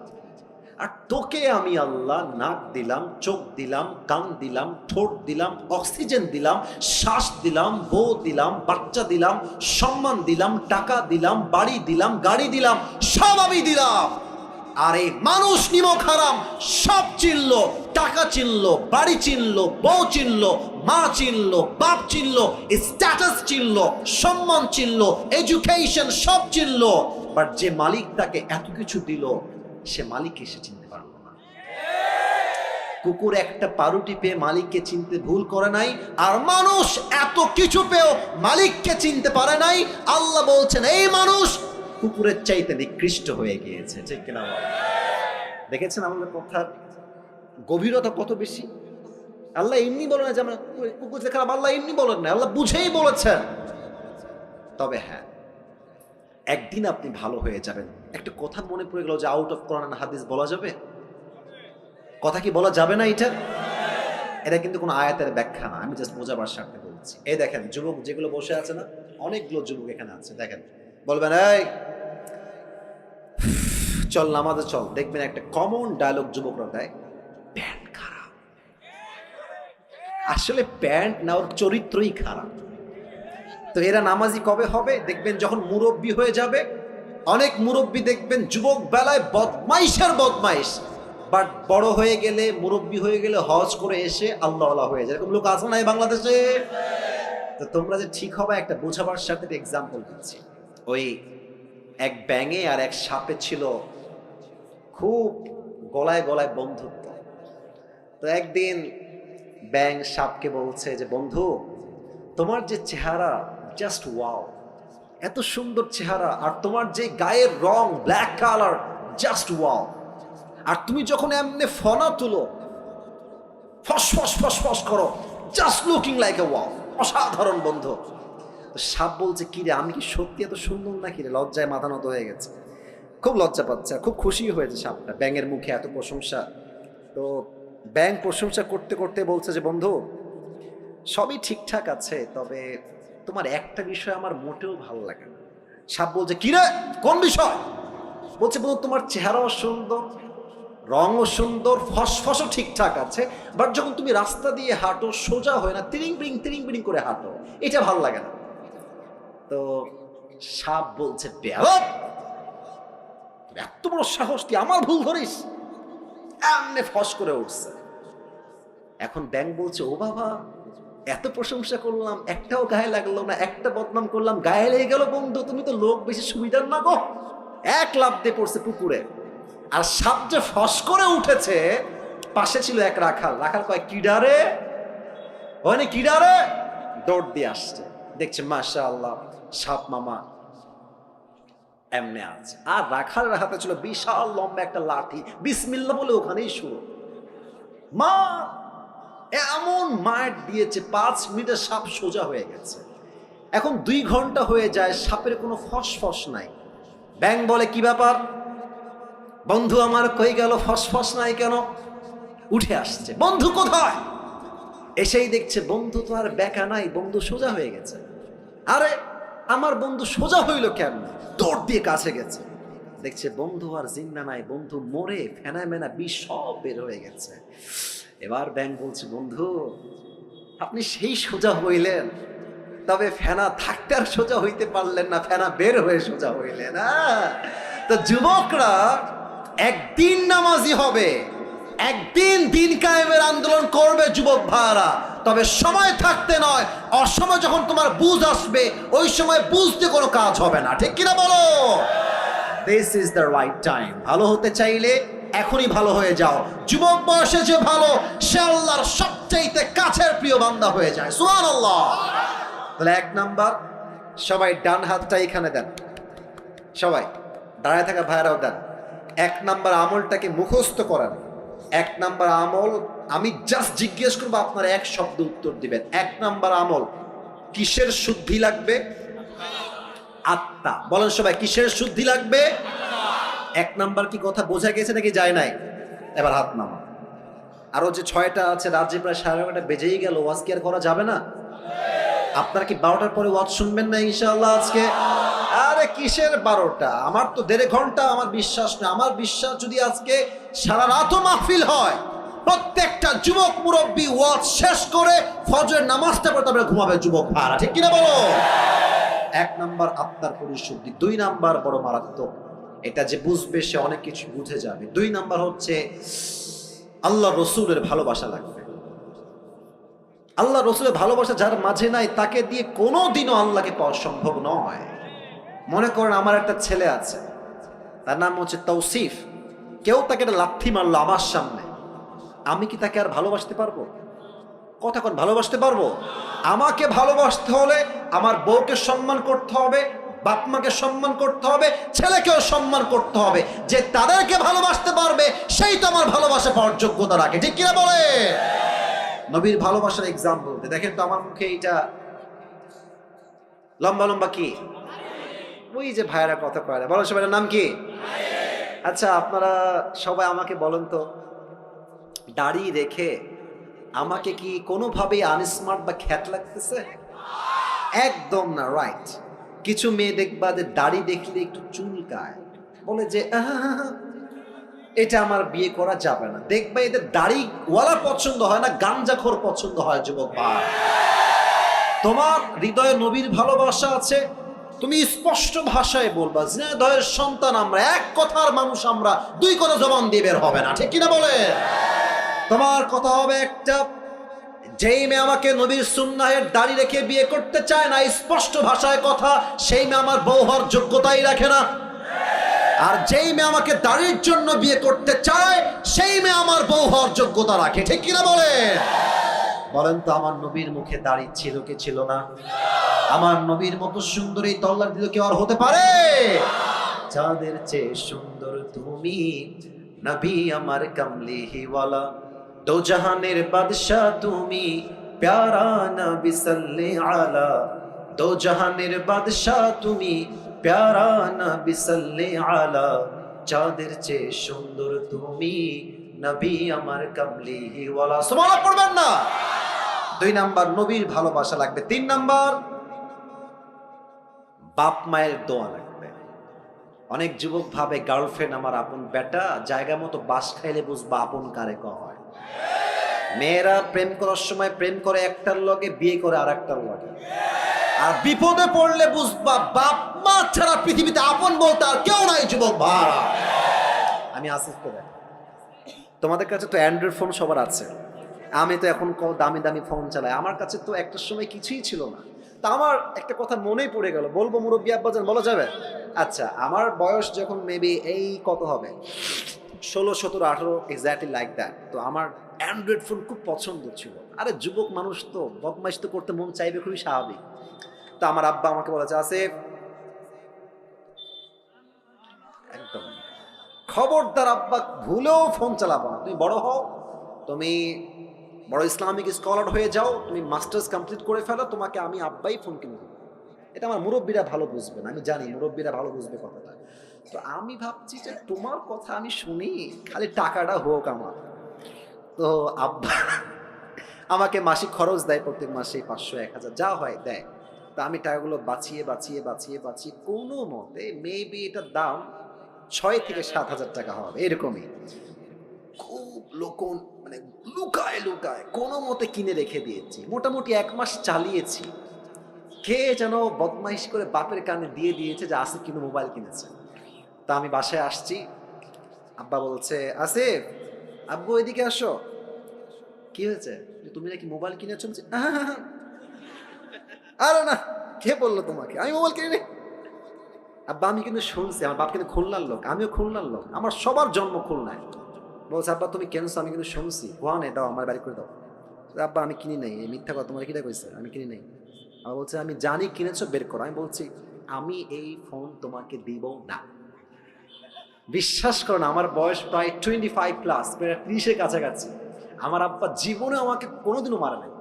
আর তোকে আমি আল্লাহ নাক দিলাম, চোখ দিলাম, কান দিলাম, ঠোঁট দিলাম, অক্সিজেন দিলাম, শ্বাস দিলাম, বউ দিলাম, বাচ্চা দিলাম, সম্মান দিলাম, টাকা দিলাম, বাড়ি দিলাম, গাড়ি দিলাম, সব আমি দিলাম। আর এই মানুষ নিমক হারাম সব চিনলো, টাকা চিনলো, বাড়ি চিনলো, বউ চিনলো, মা চিনলো, বাপ চিনলো, স্ট্যাটাস চিনলো, সম্মান চিনলো, এডুকেশন সব চিনলো, বাট যে মালিক তাকে এত কিছু দিল, সে মালিককে সে চিনতে পারলো না। কুকুর একটা পাউরুটি পেয়ে মালিককে চিনতে ভুল করে নাই, আর মানুষ এত কিছু পেয়েও মালিককে চিনতে পারে নাই। আল্লাহ বলছেন, এই মানুষ কুকুরের চাইতে নিকৃষ্ট হয়ে গিয়েছে। ঠিক কিনা? দেখেছেন আমাদের কথার গভীরতা কত বেশি? আল্লাহ এমনি বলে না যে আমরা কুকুর যে খারাপ, আল্লাহ এমনি বলেন না, আল্লাহ বুঝেই বলেছেন। তবে হ্যাঁ, একদিন আপনি ভালো হয়ে যাবেন। একটা কথা মনে পড়ে গেল যে আউট অফ কোরআন হাদিস বলা যাবে? কথা কি বলা যাবে না? এটা কিন্তু কোনো আয়াতের ব্যাখ্যা না, আমি জাস্ট বোঝাবার স্বার্থে বলছি। এই দেখেন যুবক যেগুলো বসে আছে না, অনেকগুলো যুবক এখানে আছে, দেখেন বলবেন এই চল নামাজে চল, দেখবেন একটা কমন ডায়লগ যুবকরা দেয়, প্যান্ট খারাপ। আসলে প্যান্ট না, ওর চরিত্রই খারাপ। তো এরা নামাজি কবে হবে? দেখবেন যখন মুরব্বী হয়ে যাবে। অনেক মুরব্বী দেখবেন যুবক বেলায় বদমাইশের বদমাইশ, বাট বড় হয়ে গেলে, মুরব্বী হয়ে গেলে হজ করে এসে আল্লাহওয়ালা হয়ে যায়। এরকম লোক আছে না এই বাংলাদেশে? তো তোমরা যে ঠিক হবে একটা বোঝাবার সাথে এক্সাম্পল দিচ্ছি। ওই এক ব্যাঙে আর এক সাপে ছিল খুব গলায় গলায় বন্ধুত্ব। তো একদিন ব্যাঙ সাপকে বলছে যে, বন্ধু তোমার যে চেহারা, জাস্ট ওয়াও, এত সুন্দর চেহারা, আর তোমার যে গায়ের রং ব্ল্যাক কালার, জাস্ট ওয়াও, আর তুমি যখন এমনি ফনা তুলো, ফস ফস ফস ফস করো, just looking like a wow, অসাধারণ বন্ধু। তো সাপ বলছে, কি রে, আমি কি সত্যি এত সুন্দর নাকি রে? লজ্জায় মাথা নত হয়ে গেছে, খুব লজ্জা পাচ্ছে, খুব খুশি হয়েছে সাপটা ব্যাঙের মুখে এত প্রশংসা। তো ব্যাঙ প্রশংসা করতে করতে বলছে যে, বন্ধু সবই ঠিকঠাক আছে, তবে তোমার একটা বিষয় আমার মোটেও ভালো লাগে না। সাপ বলছে, কি রে, কোন বিষয়? বলছে, বন্ধু তোমার চেহারাও সুন্দর, রঙও সুন্দর, ফসফসও ঠিকঠাক আছে, বাট যখন তুমি রাস্তা দিয়ে হাঁটো সোজা হয় না, তিরিং বিরিং করে হাঁটো, এটা ভালো লাগে না। তো সাপ বলছে, বেয়াদব, এত বড় সাহস, তুই আমার ভুল ধরিস? এমনি ফস করে উঠছে। এখন ব্যাঙ বলছে, ও বাবা, এত প্রশংসা করলাম, একটাও গায়ে লাগলো না, একটা বদনাম করলাম, গায়ে লেগে গেল। বন্ধু তুমি তো লোক বেশি সুবিধার না গো। এক লাফ দিয়ে পড়ছে পুকুরে। আর সাপ যে ফস করে উঠেছে, পাশে ছিল এক রাখাল। রাখাল কয়, কিডারে ওখানে, কিডারে, দৌড় দিয়ে আসছে, দেখছে মাশাআল্লাহ সাপ মামা এমনি আছে। আর রাখালের হাতে ছিল বিশাল লম্বা একটা লাঠি, বিসমিল্লাহ বলে ওখানেই শুরু। মা এমন মার দিয়েছে, 5 মিনিটে সাপ সোজা হয়ে গেছে। এখন 2 ঘন্টা হয়ে যায়, সাপের কোনো ফসফস নাই। ব্যাং বলে, কি ব্যাপার বন্ধু আমার, কই গেল, ফসফস নাই কেন? উঠে আসছে, বন্ধু কোথায়? এসেই দেখছে বন্ধু তো আর বেকা নাই, বন্ধু সোজা হয়ে গেছে। আরে আমার বন্ধু সোজা হইল কেন? দৌড় দিয়ে কাছে গেছে, দেখছে বন্ধু আর জিন্দা নাই, বন্ধু মরে ফেনা মেনা বিষ সব বের হয়ে গেছে। এবার ব্যাং বলছে, বন্ধু আপনি সেই সোজা হইলেন, তবে ফেনা থাকতে আর সোজা হইতে পারলেন না, ফেনা বের হয়ে সোজা হইলেন। তো যুবকরা একদিন নামাজি হবে, একদিন দিন কায়েমের আন্দোলন করবে যুবক ভাইরা, তবে সময় থাকতে নয়, অসময় যখন তোমার বুঝ আসবে ওই সময় বুঝতে কোনো কাজ হবে না, ঠিক কিনা বলো? This is the right time. ভালো হতে চাইলে এখনই ভালো হয়ে যাও। যুবক বয়সে যে ভালো, সে আল্লাহর সবচাইতে কাছের প্রিয় বান্দা হয়ে যায়। সুবহানাল্লাহ। তাহলে 1 নাম্বার, সবাই ডান হাতটা এখানে দেন, সবাই দাঁড়ায় থাকা ভাইরাও দেন। 1 নাম্বার আমলটাকে মুখস্থ করেন। 1 নাম্বার আমল, আমি জাস্ট জিজ্ঞেস করবো, আপনারা 1 শব্দ উত্তর দিবেন। 1 নাম্বার আমল, কিসের শুদ্ধি লাগবে? আত্মা। বলেন সবাই, কিসের শুদ্ধি লাগবে? 1 নাম্বার কি কথা বোঝা গেছে নাকি যায় নাই? এবার হাত নামা। আরো যে 6টা আছে, রাজ্যে প্রায় 11:30 বেজেই গেল, ওয়াজ কি আর করা যাবে না? আপনারা কি 12টার পরে ওয়াজ শুনবেন না ইনশাআল্লাহ আজকে? আরে কিসের 12টা, আমার তো 1.5 ঘন্টা, আমার বিশ্বাস না। আমার বিশ্বাস যদি আজকে সারা রাতও মাহফিল হয়, প্রত্যেকটা যুবক মুরব্বী ওয়াজ শেষ করে ফজরের নামাজটা পড়ে তারপরে ঘুমাবে যুবক ভাড়া, ঠিক কিনা বলো? 1 নাম্বার আত্মার পরিশুদ্ধি। 2 নাম্বার বড় মারাত্মক, এটা যে বুঝবে সে অনেক কিছু বুঝে যাবে। 2 নাম্বার হচ্ছে আল্লাহ রসুলের ভালোবাসা লাগবে। আল্লাহ রসুলের ভালোবাসা যার মাঝে নাই, তাকে দিয়ে কোনোদিনও আল্লাহকে পাওয়া সম্ভব নয়। মনে করেন আমার একটা ছেলে আছে, তার নাম হচ্ছে তৌসিফ। কেউ তাকে একটা লাথি মারলো আমার সামনে, আমি কি তাকে আর ভালোবাসতে পারবো? কথা কোন, ভালোবাসতে পারবো? আমাকে ভালোবাসতে হলে আমার বউকে সম্মান করতে হবে, বাপ মাকে সম্মান করতে হবে, ছেলেকেও সম্মান করতে হবে। যে তাদেরকে ভালোবাসতে পারবে সেই তো আমার ভালোবাসা পাওয়ার যোগ্যতা রাখে, ঠিক কিনা বলে? নবীর ভালোবাসার এক্সাম্পল দেখেন তো, আমার মুখে এইটা লম্বা লম্বা কি, ওই যে ভাইয়েরা কথা কয়, বলো সবাই নাম কি? আচ্ছা আপনারা সবাই আমাকে বলেন তো, দাড়ি রেখে আমাকে কি কোনোভাবেই আনস্মার্ট বা খ্যাত লাগতেছে? একদম না, রাইট। কিছু মেয়ে দেখবা যে দাড়ি দেখলে একটু চুলকায়, বলে যে এটা আমার বিয়ে করা যাবে না। দেখবা এদের দাড়িওয়ালা পছন্দ হয় না, গাঞ্জাখোর পছন্দ হয়। যুবক ভাই, তোমার হৃদয়ে নবীর ভালোবাসা আছে, তুমি স্পষ্ট ভাষায় বলবা, ঝিনাইদহের সন্তান আমরা, 1 কথার মানুষ আমরা, 2 কথা জবান দিয়ে বের হবে না, ঠিক কিনা বলে? তোমার কথা হবে একটা, যেই মেয়ে আমাকে নবীর সুন্নাহের দাড়ি রেখে বিয়ে করতে চায় না, স্পষ্ট ভাষায় কথা, সেই মেয়ে আমার বউ হওয়ার যোগ্যতাই রাখে না। আর যেই মেয়ে আমাকে দাড়ির জন্য বিয়ে করতে চায়, সেই মেয়ে আমার বউ হওয়ার যোগ্যতা রাখে, ঠিক কিনা বলে? বলেন তো, আমার নবীর মুখে দাড়ি ছিল কি ছিল না? আমার নবীর মতো সুন্দর এই তল্লার দিল কেউ আর হতে পারে? চাঁদের চেয়ে সুন্দর তুমি নবী আমার কামলিওয়ালা, দো জাহানের বাদশা তুমি প্যারা নবী সাল্লি আলা, দো জাহানের বাদশা তুমি প্যারা নবী সাল্লি আলা, চাঁদের চেয়ে সুন্দর তুমি নবী আমার কামলিওয়ালা। সুবহানাল্লাহ পড়বেন না? 2 নাম্বার নবীর ভালোবাসা লাগবে। 3 নাম্বার বাপ মায়ের দোয়া লাগবে। অনেক যুবক ভাবে গার্লফ্রেন্ড আমার আপন বেটা, জায়গা মতো বাস খাইলে বুঝবা আপন কারে কয়। মেয়েরা প্রেম করার সময় প্রেম করে একটার লগে, বিয়ে করে আরেকটার লগে, আর বিপদে পড়লে বুঝবা বাপ মা ছাড়া পৃথিবীতে আপন বলতে আর কেউ নাই। যুবক ভাই, আমি আসিফকে দেখ, তোমাদের কাছে তো অ্যান্ড্রয়েড ফোন সবার আছে, আমি তো এখন দামি দামি ফোন চালাই। আমার কাছে তো একটা সময় কিছুই ছিল না। তা আমার একটা কথা মনেই পড়ে গেল, বলবো মুরব্বী আব্বাজান, বলা যাবে? আচ্ছা, আমার বয়স যখন মেবি এই কত হবে, 16, 17, 18 এক্স্যাক্টলি লাইক দ্যাট। তো আমার অ্যান্ড্রয়েড ফোন খুব পছন্দ ছিল। আরে যুবক মানুষ তো বদমাইশ তো করতে মন চাইবে, খুবই স্বাভাবিক। তো আমার আব্বা আমাকে বলেছে, আসিফ একদম খবরদার আব্বা ভুলেও ফোন চালাবো না, তুমি বড় হও, তুমি বড় ইসলামিক স্কলার হয়ে যাও, তুমি মাস্টার্স কমপ্লিট করে ফেলো, তোমাকে আমি আব্বাই ফোন কিনে দেবো। এটা আমার মুরব্বীরা ভালো বুঝবে না, আমি জানি মুরব্বীরা ভালো বুঝবে কথাটা। তো আমি ভাবছি যে তোমার কথা আমি শুনি, খালি টাকাটা হোক আমার। তো আব্বা আমাকে মাসিক খরচ দেয়, প্রত্যেক মাসে 500, 1000 যা হয় দেয়। তা আমি টাকাগুলো বাঁচিয়ে বাঁচিয়ে বাঁচিয়ে বাঁচিয়ে কোনো মতে মেবি এটার দাম 6 থেকে 7 হাজার টাকা হবে এরকমই, খুব লোকন মানে লুকায় লুকায় কোনো মতে কিনে রেখে দিয়েছি। মোটামুটি 1 মাস চালিয়েছি। কে যেন বদমাইশ করে বাপের কানে দিয়ে দিয়েছে যে আসিফ কিন্তু মোবাইল কিনেছে। তা আমি বাসায় আসছি, আব্বা বলছে, আসিফ আব্বু এদিকে আসো। কি হয়েছে? তুমি নাকি মোবাইল কিনেছো? আরে না, কে বললো তোমাকে আমি মোবাইল কিনি? আব্বা আমি কিন্তু শুনছি, আমার বাপ কিন্তু খুলনার লোক, আমিও খুলনার লোক, আমার সবার জন্ম খুলনায়। বলছে আব্বা তুমি কিনছো, আমি কিন্তু শুনছি, কোয়ানে দাও আমার বাড়ি করে দাও। আব্বা আমি কিনি নাই, এই মিথ্যা কথা, তোমার কিটা কইছে আমি কিনি নাই। আবার বলছে আমি জানি কিনেছো, বের করো। আমি বলছি আমি এই ফোন তোমাকে দিব না। বিশ্বাস করো না, আমার বয়স প্রায় 25+, প্রায় 30-এর কাছাকাছি। আমার আব্বা জীবনে আমাকে কোনোদিনও মারে নাই,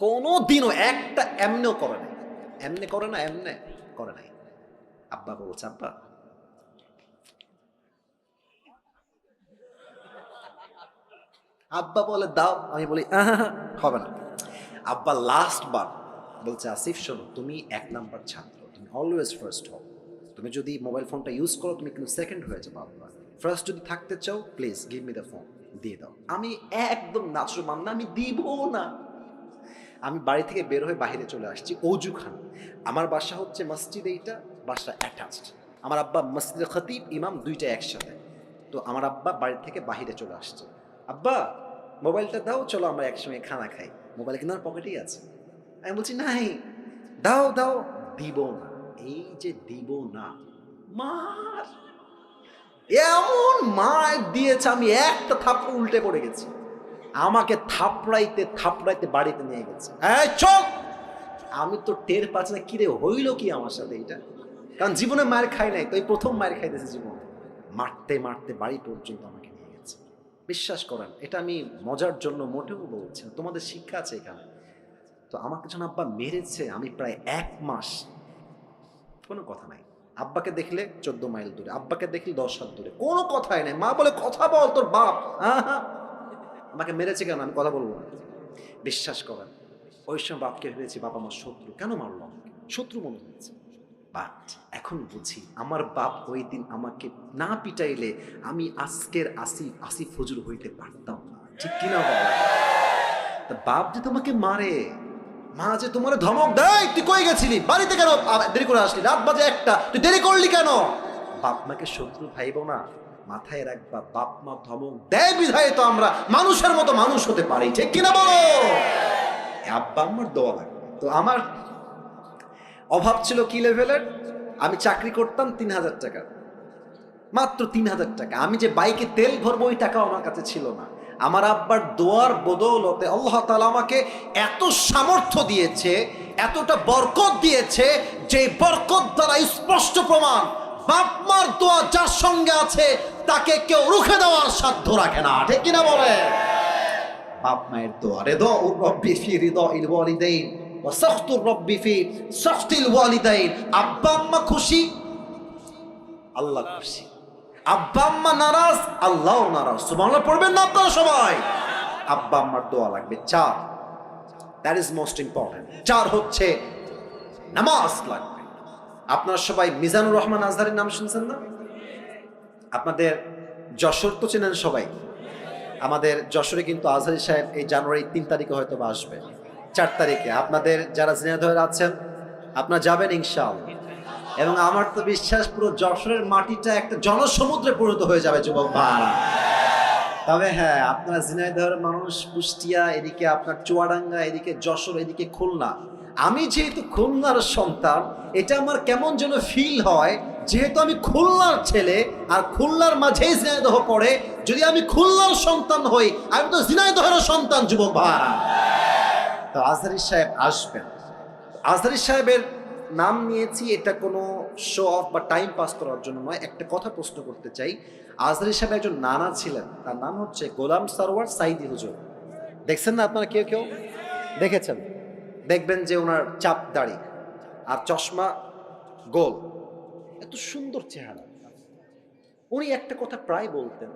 কোনোদিনও একটা এমনেও করে নাই। এমনে করে না, এমনে করে নাই। আব্বা বলছে আব্বা আব্বা বলে দাও, আমি বলি হবে না। আব্বা লাস্ট বার বলছে, আসিফ শোনো, তুমি 1 নাম্বার ছাত্র, তুমি অলওয়েজ ফার্স্ট হও। তুমি যদি মোবাইল ফোনটা ইউজ করো তুমি কিন্তু সেকেন্ড হয়ে যাবো। আব্বা ফার্স্ট যদি থাকতে চাও please give me the phone, দিয়ে দাও। আমি একদম নাচরমান না, আমি দিব না। আমি বাড়ি থেকে বের হয়ে বাইরে চলে আসছি অজুখানা। আমার বাসা হচ্ছে মসজিদ, এইটা বাসা অ্যাটাচড। আমার আব্বা মসজিদে খতিব, ইমাম দুইটা একসাথে। তো আমার আব্বা বাড়ি থেকে বাহিরে চলে আসছে, আব্বা মোবাইলটা দাও, চলো আমরা একসঙ্গে খানা খাই। মোবাইল কিন্তু আমার পকেটেই আছে। আমি বলছি নাই, দাও দাও, দিব না। এই যে দিব না, মার এমন মার দিয়েছে, আমি একটা থাপ্পড় উল্টে পড়ে গেছি। আমাকে থাপড়াইতে থাপড়াইতে বাড়িতে নিয়ে গেছে। এই চল! আমি তো টের পাচ্ছি না কিরে হইল কি আমার সাথে এটা, কারণ জীবনে মায়ের খাই নাই, তো এই প্রথম মায়ের খাইতেছে জীবনে। মারতে মারতে বাড়ি পর্যন্ত আমাকে নিয়ে গেছে। বিশ্বাস করেন, এটা আমি মজার জন্য মোটেও বলছি না, তোমাদের শিক্ষা আছে এখানে। তো আমাকে যখন আব্বা মেরেছে, আমি প্রায় 1 মাস কোনো কথা নাই। আব্বাকে দেখলে 14 মাইল দূরে, আব্বাকে দেখলে 10 হাত দূরে, কোনো কথাই নাই। মা বলে কথা বল, তোর বাপ আমাকে মেরেছে কেন, আমি কথা বলবো না। বিশ্বাস করেন, ওই সময় বাপকে ভেবেছি বাবা আমার শত্রু, কেন মারলো আমাকে, শত্রু মনে হয়েছে। বাট এখন বুঝি আমার বাপ ওই দিন আমাকে না পিটাইলে আমি আজকের আসিফ হুজুর হইতে পারতাম না, ঠিক কিনা বাবা? তা বাপ যে তোমাকে মারে, মা যে তোমার ধমক দেয়, তুই কই গেছিলি, বাড়িতে কেন দেরি করে আসলি, রাত বাজে 1টা, তুই দেরি করলি কেন? বাপ মাকে শত্রু ভাইব না, মাথায় রাখবা। বাপ মা ধমক দেয় বিধায় তো আমরা মানুষের মতো মানুষ হতে পারি, ঠিক কিনা বলো? আব্বা আমার দোয়া লাগবে। তো আমার অভাব ছিল কি লেভেলের, আমি চাকরি করতাম 3000 টাকা, মাত্র 3000 টাকা। আমি যে বাইকে তেল ভরবো ওই টাকাও আমার কাছে ছিল না। আমার আব্বার দোয়ার বদৌলতে আল্লাহ তাআলা আমাকে এত সামর্থ্য দিয়েছে, এতটা বরকত দিয়েছে, যে বরকত দ্বারা স্পষ্ট প্রমাণ বাপ মার দোয়া যার সঙ্গে আছে তাকে কেউ রুখে দেওয়ার সাধ্য রাখে না, ঠিক কিনা বলে? বাপ মায়ের দোয়া, রিদাউর রব্বি ফি রিদাইল ওয়ালিদাইন ওয়া সাখতুর রব্বি ফি সাখতিল ওয়ালিদাইন। আব্বা আম্মা খুশি, আল্লাহ খুশি। আব্বা আম্মা নারাজ, আল্লাহও নারাজ। সুবহানাল্লাহ পড়বেন না আপনারা সবাই? আব্বা আম্মার দোয়া লাগবে। 4, দ্যাট ইজ মোস্ট ইম্পর্টেন্ট। 4 হচ্ছে নামাজ লাগবে। আপনারা সবাই মিজানুর রহমান আজহারের নাম শুনছেন না? আপনাদের যশোর তো চেনেন সবাই। আমাদের যশোরে কিন্তু আজহারি সাহেব এই জানুয়ারি 3 তারিখে হয়তো আসবে, 4 তারিখে। আপনাদের যারা ঝিনাইদহে আছেন আপনারা যাবেন ইনশাআল্লাহ। এবং আমার তো বিশ্বাস পুরো যশোরের মাটিটা একটা জনসমুদ্রে পরিণত হয়ে যাবে যুবক ভাইরা। তবে হ্যাঁ, আপনারা ঝিনাইদহের মানুষ, কুষ্টিয়া, এদিকে আপনার চুয়াডাঙ্গা, এদিকে যশোর, এদিকে খুলনা। আমি যেহেতু খুলনার সন্তান, এটা আমার কেমন যেন ফিল হয় যেহেতু আমি খুলনার ছেলে আর খুলনার মাঝেই ঝিনাইদহ পড়ে, যদি আমি খুলনার সন্তান হই, আমি তো ঝিনাইদহের সন্তান যুবক ভাই। তো আজহারী সাহেব আসবেন। আজহারী সাহেবের নাম নিয়েছি, এটা কোনো শো অফ বা টাইম পাস করার জন্য নয়। একটা কথা প্রশ্ন করতে চাই, আজহারী সাহেব একজন নানা ছিলেন, তার নাম হচ্ছে গোলাম সরওয়ার সাইদি হুজুর। দেখছেন না আপনারা? কেউ কেউ দেখেছেন? দেখবেন যে ওনার চাপ দাড়ি আর চশমা গোল, এত সুন্দর চেহারা। উনি একটা কথা প্রায় বলতেন,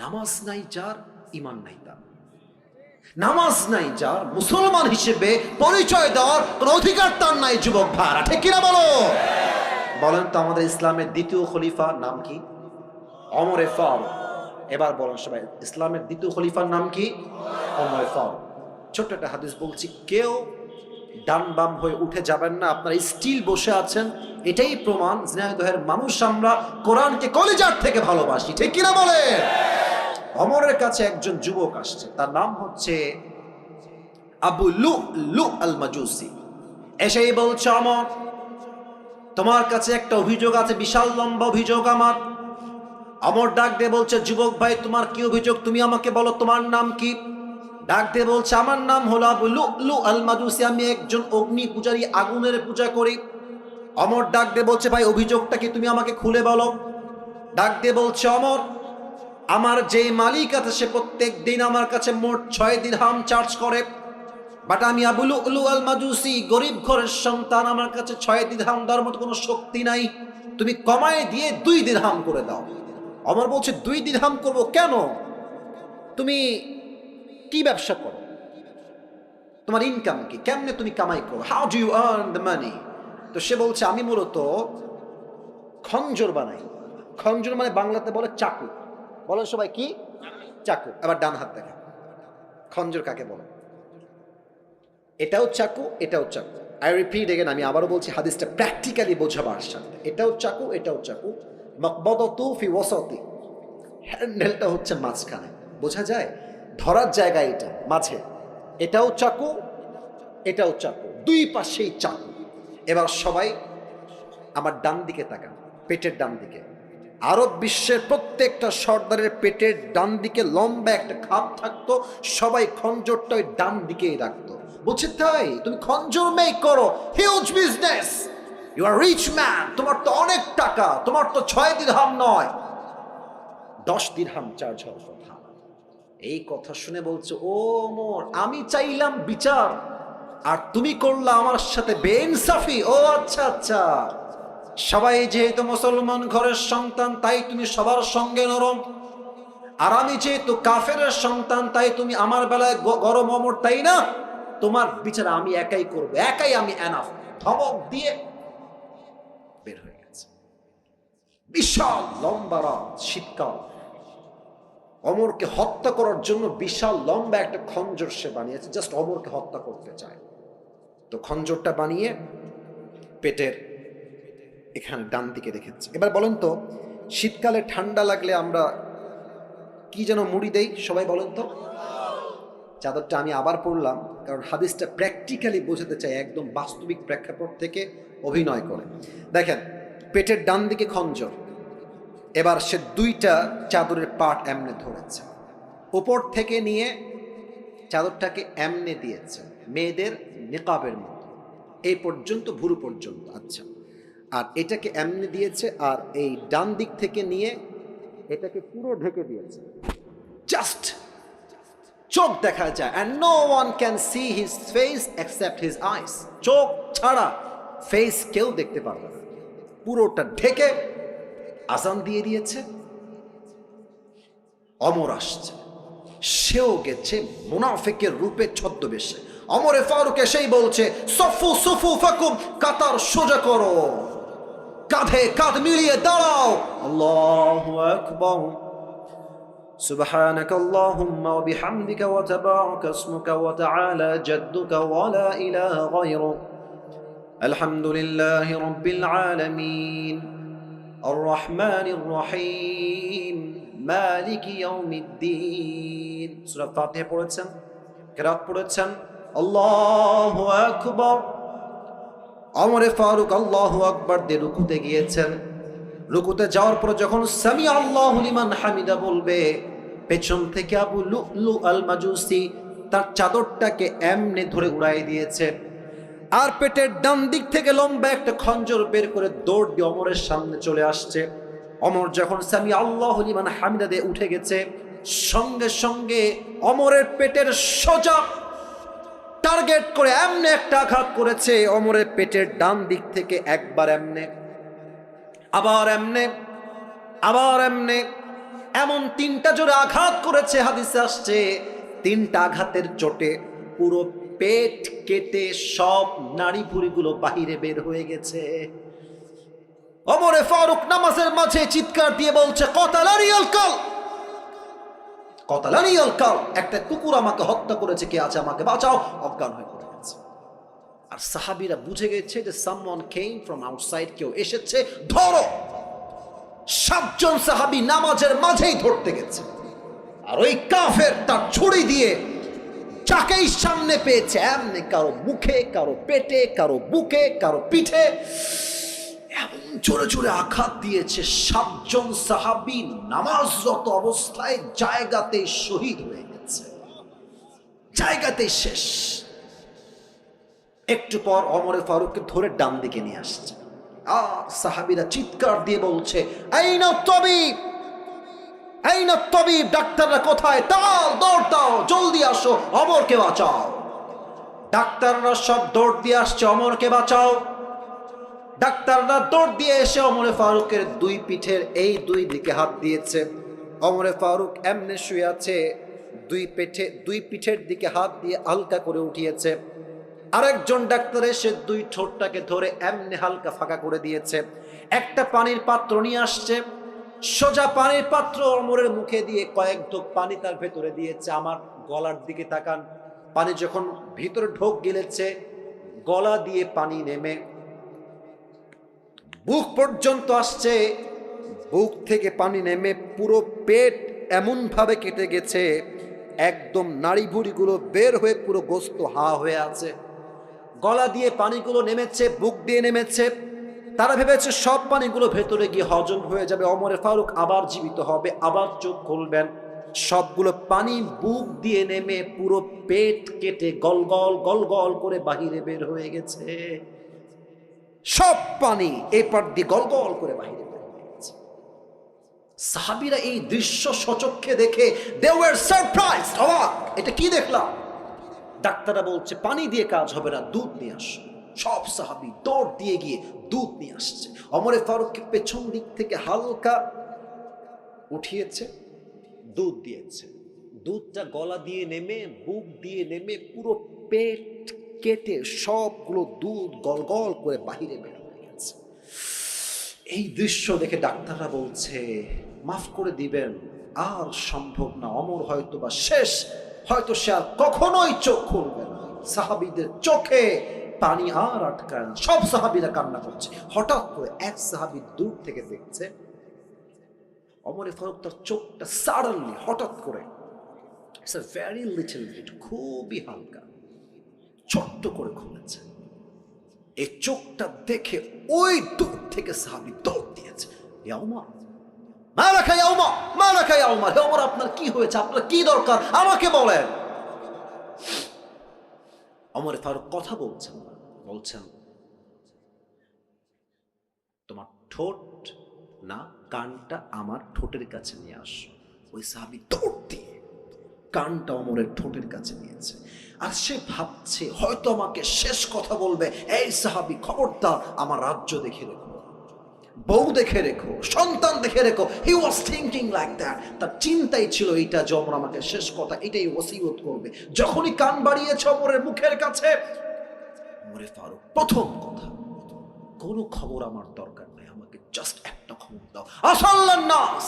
নামাজ নাই যার ঈমান নাই তার। নামাজ নাই যার, মুসলমান হিসেবে পরিচয় দেওয়ার কোন অধিকার তার নাই যুবক ভাইরা, ঠিক কিনা বলো? বলেন তো আমাদের ইসলামের দ্বিতীয় খলিফা নাম কি? ওমরে ফারুক। এবার বলেন সবাই, ইসলামের দ্বিতীয় খলিফার নাম কি? ওমরে ফারুক। ছোট্ট একটা হাদিস বলছি, কেউ ডান বাম হয়ে উঠে যাবেন না, আপনারা স্টিল বসে আছেন, এটাই প্রমাণ ঝিনাইদহের মানুষ আমরা কোরআনকে কলিজার থেকে ভালোবাসি, ঠিক কিনা বলে? ওমরের কাছে একজন যুবক আসছে, তার নাম হচ্ছে আবু লু'লু আল মাজুসি। এসেই বলছে, ওমর তোমার কাছে একটা অভিযোগ আছে, বিশাল লম্বা অভিযোগ আমার। ওমর ডাক দিয়ে বলছে, যুবক ভাই তোমার কি অভিযোগ, তুমি আমাকে বলো, তোমার নাম কি? ডাক দিয়ে বলছে, আমার নাম হলো আবু লু'লু আল মাজুসি, আমি একজন অগ্নি পূজারী, আগুনের পূজা করি। ওমর ডাক দিয়ে বলছে, ভাই অভিযোগটা কি, তুমি আমাকে খুলে বলো। ডাক দিয়ে বলছে, ওমর আমার যে মালিক আছে সে প্রত্যেক দিন আমার কাছে মোট 6 দিরহাম চার্জ করে, বাট আমি আবু লু'লু আল মাজুসি, গরিব ঘরের সন্তান, আমার কাছে 6 দিরহাম দেওয়ার মতো কোনো শক্তি নাই, তুমি কমায় দিয়ে 2 দিরহাম করে দাও। ওমর বলছে, 2 দিরহাম করবো কেন? তুমি কি ব্যবসা করো, তোমার ইনকাম কি, কেমনে তুমি কামাই করো, how do you earn the money? তো সে বলছে, আমি মূলত খঞ্জর বানাই। খঞ্জর মানে বাংলাতে বলে চাকু। বলেন সবাই কি? চাকু। আবার ডান হাত দেখা, খঞ্জর কাকে বলে? এটাও চাকু, এটাও চাকু। আই রিপিট এগেন, আমি আবারও বলছি হাদিসটা প্র্যাকটিক্যালি বোঝাবার সাথে, এটাও চাকু, এটাও চাকু। মাকবাদাতু ফি ওয়াসাতি, হ্যান্ডেলটা হচ্ছে মাঝখানে, বোঝা যায় ধরার জায়গা এটা মাঝে। এটাও চাকু, এটাও চাকু, দুই পাশেই চাকু। এবার সবাই আমার ডান দিকে তাকান, পেটের ডান দিকে। আরব বিশ্বের প্রত্যেকটা সর্দারের পেটের ডান দিকে লম্বা একটা খাপ থাকতো, সবাই খঞ্জরটা ওই ডান দিকেই রাখতো। বলছে, তাই তুমি খঞ্জর মেক করো, huge business, you are rich man, তোমার তো অনেক টাকা, তোমার তো 6 দিরহাম নয় 10 দিরহাম চার্জ হওয়ার কথা। এই কথা শুনে বলছে, ও ওমর আমি চাইলাম বিচার আর তুমি করলা আমার সাথে বেইনসাফি। ও আচ্ছা আচ্ছা, সবাই যেহেতু মুসলমান ঘরের সন্তান তাই তুমি সবার সঙ্গে নরম, আর আমি যেহেতু কাফেরের সন্তান তাই তুমি আমার বেলায় গরম। ওমর তাই না, তোমার বিচার আমি একাই করব, একাই আমি এনাফ। ধমক দিয়ে বের হয়ে গেছে। বিশাল লম্বা রাত, শীতকাল, ওমরকে হত্যা করার জন্য বিশাল লম্বা একটা খঞ্জর সে বানিয়েছে, জাস্ট ওমরকে হত্যা করতে চায়। তো খঞ্জরটা বানিয়ে পেটের এখানে ডান দিকে রেখেছে। এবার বলেন তো, শীতকালে ঠান্ডা লাগলে আমরা কি যেন মুড়ি দেই, সবাই বলেন তো? চাদরটা আমি আবার পড়লাম, কারণ হাদিসটা প্র্যাকটিক্যালি বোঝাতে চাই, একদম বাস্তবিক প্রেক্ষাপট থেকে অভিনয় করে। দেখেন, পেটের ডান দিকে খঞ্জর, এবার সে 2টা চাদরের পার্ট এমনে ধরেছে, উপর থেকে নিয়ে চাদরটাকে এমনে দিয়েছে, মেয়েদের নিকাবের মতো, এই পর্যন্ত, ভুরু পর্যন্ত। আচ্ছা, আর এটাকে এমনে দিয়েছে, আর এই ডান দিক থেকে নিয়ে এটাকে পুরো ঢেকে দিয়েছে, জাস্ট চোখ দেখা যায়, and no one can see his face except his eyes, চোখ ছাড়া ফেস কেউ দেখতে পারবে না, পুরোটা ঢেকে আজান দিয়ে দিয়েছে। ওমর আসছে, সেও গেছে মুনাফিকের রূপে ছদ্মবেশে। ওমরে ফারুক এসেই বলছে, সফু সুফু ফাকুম, কাতার সোজা করো, কাঁধে কাঁধ মিলিয়ে দাঁড়াও। আল্লাহু আকবার, সুবহানাক আল্লাহুম্মা ওয়া বিহামদিকা ওয়া তাবারাকা ইসমুকা ওয়া তাআলা জাদ্দুকা ওয়া লা ইলাহা গায়রুক, আলহামদুলিল্লাহি রাব্বিল আলামিন, আর রহমানির রহিম, মালিকি ইয়াউমিদ্দিন। সূরা ফাতিহা পড়েছেন, কিরাত পড়েছেন, আল্লাহু আকবার। ওমরে ফারুক আল্লাহু আকবার দিয়ে রুকুতে গিয়েছেন। রুকুতে যাওয়ার পর যখন সামি আল্লাহু লিমান হামিদা বলবে, পেছন থেকে আবু লুলু আল মাজুসি তার চাদরটাকে এমনি ধরে উড়াই দিয়েছে, আর পেটের ডান দিক থেকে লম্বা একটা খঞ্জর বের করে দৌড় দিয়ে ওমরের সামনে চলে আসছে। ওমর যখন সামি আল্লাহু লিমান হামিদা দিয়ে উঠে গেছে, সঙ্গে সঙ্গে ওমরের পেটের সোজা টার্গেট করে এমনি একটা আঘাত করেছে। ওমরের পেটের ডান দিক থেকে একবার এমনে, আবার এমনে, আবার এমনে, এমন তিনটা জোরে আঘাত করেছে। হাদিসে আসছে তিনটা আঘাতের চোটে পুরো পেট কেটে সব নাড়ি ভুঁড়িগুলো বাহিরে বের হয়ে গেছে। ওমরে ফারুক নামাজের মাঝে চিৎকার দিয়ে বলছে, কতালানি আল কাল, কতালানি আল কাল, একটা কুকুর আমাকে হত্যা করেছে, কে আছে আমাকে বাঁচাও। অজ্ঞান হয়ে পড়ে গেছে। আর সাহাবীরা বুঝে গেছে যে সামওয়ান কেম ফ্রম আউটসাইড, কেউ এসেছে, ধরো। 7 জন সাহাবী নামাজের মাঝেই ধরতে গেছে, আর ওই কাফের তার ছুরি দিয়ে যাকেই সামনে পেয়েছে এমনি কারো মুখে, কারো পেটে, কারো বুকে, কারো পিঠে এমন জোরে জোরে আঘাত দিয়েছে। 7 জন সাহাবী নামাজরত অবস্থায় জায়গাতে শহীদ হয়ে গেছে, জায়গাতে শেষ। একটু পর ওমরে ফারুককে ধরে ডান দিকে নিয়ে আসছে, আর সাহাবীরা চিৎকার দিয়ে বলছে, আইনা তাবিব, আইনা তাবিব, ডাক্তাররা কোথায়? তাল, দৌড় দাও, জলদি আসো, ওমরকে বাঁচাও। ডাক্তাররা সব দৌড় দিয়ে আসছে, ওমরকে বাঁচাও। ডাক্তাররা দৌড় দিয়ে এসে ওমরে ফারুকের দুই পিঠের এই দুই দিকে হাত দিয়েছে। ওমরে ফারুক এমনে শুয়ে আছে, দুই পিঠের দিকে হাত দিয়ে হালকা করে উঠিয়েছে। আরেকজন ডাক্তার এসে দুই ঠোঁটটাকে ধরে এমনি হালকা ফাঁকা করে দিয়েছে। একটা পানির পাত্র নিয়ে আসছে, সোজা পানির পাত্র ওমরের মুখে দিয়ে কয়েক ঢোক পানি তার ভেতরে দিয়েছে। আমার গলার দিকে তাকান, পানি যখন ভিতরে ঢোক গিলেছে, গলা দিয়ে পানি নেমে বুক পর্যন্ত আসছে, বুক থেকে পানি নেমে পুরো পেট এমন ভাবে কেটে গেছে, একদম নাড়ি ভুঁড়িগুলো বের হয়ে পুরো গোস্ত হা হয়ে আছে। গলা দিয়ে পানিগুলো নেমেছে, বুক দিয়ে নেমেছে। তারা ভেবেছে সব পানিগুলো ভেতরে গিয়ে হজম হয়ে যাবে, ওমরে ফারুক আবার জীবিত হবে, আবার চোখ খুলবেন। সবগুলো পানি বুক দিয়ে নেমে পুরো পেট কেটে গলগল গলগল করে বাহিরে বের হয়ে গেছে। সব পানি এপার দিয়ে গলগল করে বাহিরে বের হয়ে গেছে। সাহাবীরা এই দৃশ্য সচক্ষে দেখে they were surprised, অবাক, এটা কি দেখলাম? ডাক্তাররা বলছে পানি দিয়ে কাজ হবে না, দুধ নিয়ে আসো। সব সাহাবী দৌড় দিয়ে গিয়ে দুধ নিয়ে আসছে। ওমরে ফারুককে পেছন দিক থেকে হালকা উঠিয়েছে, দুধ দিয়েছে। দুধটা গলা দিয়ে নেমে বুক দিয়ে নেমে পুরো পেট কেটে সবগুলো দুধ গলগল করে বাহিরে বের হয়ে গেছে। এই দৃশ্য দেখে ডাক্তাররা বলছে মাফ করে দিবেন, আর সম্ভব না, ওমর হয়তো বা শেষ, হয়তো সে আর কখনোই চোখ খুলবে না। সাহাবীদের চোখে পানি আর আটকায় না, সব সাহাবীরা কান্না করছে। হঠাৎ করে এক সাহাবী দূর থেকে দেখছে ওমরে ফারুক তার চোখটা সাডেনলি হঠাৎ করে, it's a very little bit, খুবই হালকা, ছোট্ট করে খুলেছে। এই চোখটা দেখে ওই দূর থেকে সাহাবী দৌড় দিয়েছে, ইয়া ওমর, মা লাকা ইয়া ওমর, মা লাকা ইয়া ওমর, হে ওমর আপনার কি হয়েছে, আপনার কি দরকার আমাকে বলেন। ওমরে ফারুক কথা বলছেন, বলছেন তোমার ঠোঁট না কানটা আমার ঠোঁটের কাছে নিয়ে আসো। ওই সাহাবী দৌড় দিয়ে কানটা ওমরের ঠোঁটের কাছে নিয়েছে। আর সে ভাবছে হয়তো আমাকে শেষ কথা বলবে, এই সাহাবী খবরদার আমার রাজ্য দেখে রেখো, বউ দেখে রেখো, সন্তান দেখে রেখো। হি ওয়াজ থিংকিং লাইক দ্যাট, তার চিন্তাই ছিল এইটা যে ওমর আমাকে শেষ কথা এটাই ওসিয়ত করবে। যখনই কান বাড়িয়েছে ওমরের মুখের কাছে, ওমরে ফারুক প্রথম কথা, কোনো খবর আমার দরকার নাই, আমাকে জাস্ট একটা খবর দাও। আসাল্লান নাস,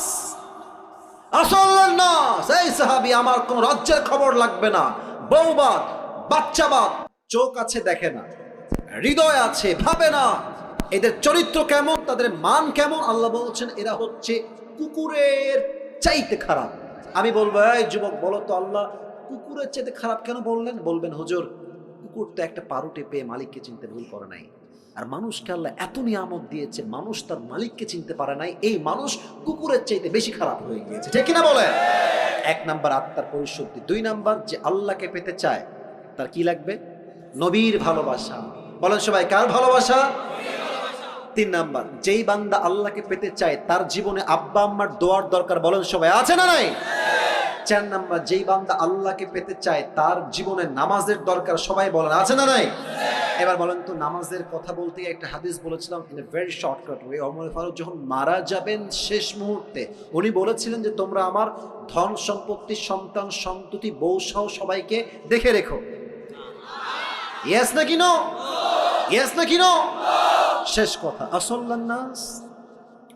আসাল্লান নাস, এই সাহাবী আমার কোন রাজ্যের খবর লাগবে না, বউবাদ, বাচ্চাবাদ, চোখ আছে দেখে না, হৃদয় আছে ভাবে না, এদের চরিত্র কেমন, তাদের মান কেমন। আল্লাহ বলছেন এরা হচ্ছে কুকুরের চাইতে খারাপ। আমি বলবো এই যুবক বলো তো আল্লাহ কুকুরের চাইতে খারাপ কেন বললেন? বলবেন হুজুর কুকুর তো একটা পারুটে পেয়ে মালিককে চিনতে ভুল করে নাই। আর মানুষকে আল্লাহ এত নিয়ামত দিয়েছে, মানুষ তার মালিককে চিনতে পারে নাই, এই মানুষ কুকুরের চাইতে বেশি খারাপ হয়ে গিয়েছে, ঠিক কিনা বলে? 1 নাম্বার আত্মার পরিশুদ্ধি। 2 নাম্বার, যে আল্লাহকে পেতে চায় তার কি লাগবে? নবীর ভালোবাসা। বলেন সবাই, কার ভালোবাসা? 3 নাম্বার, যেই বান্দা আল্লাহকে পেতে চায় তার জীবনে আব্বা আম্মার দোয়ার দরকার। বলেন সবাই, আছে না নাই? 4 নাম্বার, যেই বান্দা আল্লাহকে পেতে চায় তার জীবনে নামাজের দরকার। সবাই বলেন, আছে না নাই? এবার বলেন তো, নামাজের কথা বলতে একটা হাদিস বলেছিলাম in a very shortcut way. Omar Farooq যখন মারা যাবেন শেষ মুহূর্তে, উনি বলেছিলেন যে তোমরা আমার ধন সম্পত্তি, সন্তান সন্ততি, বউ সহ সবাইকে দেখে রেখো। ইয়েস নাকি নো? ইয়েস নাকি নো? শেষ কথা, আসল্লান নাস,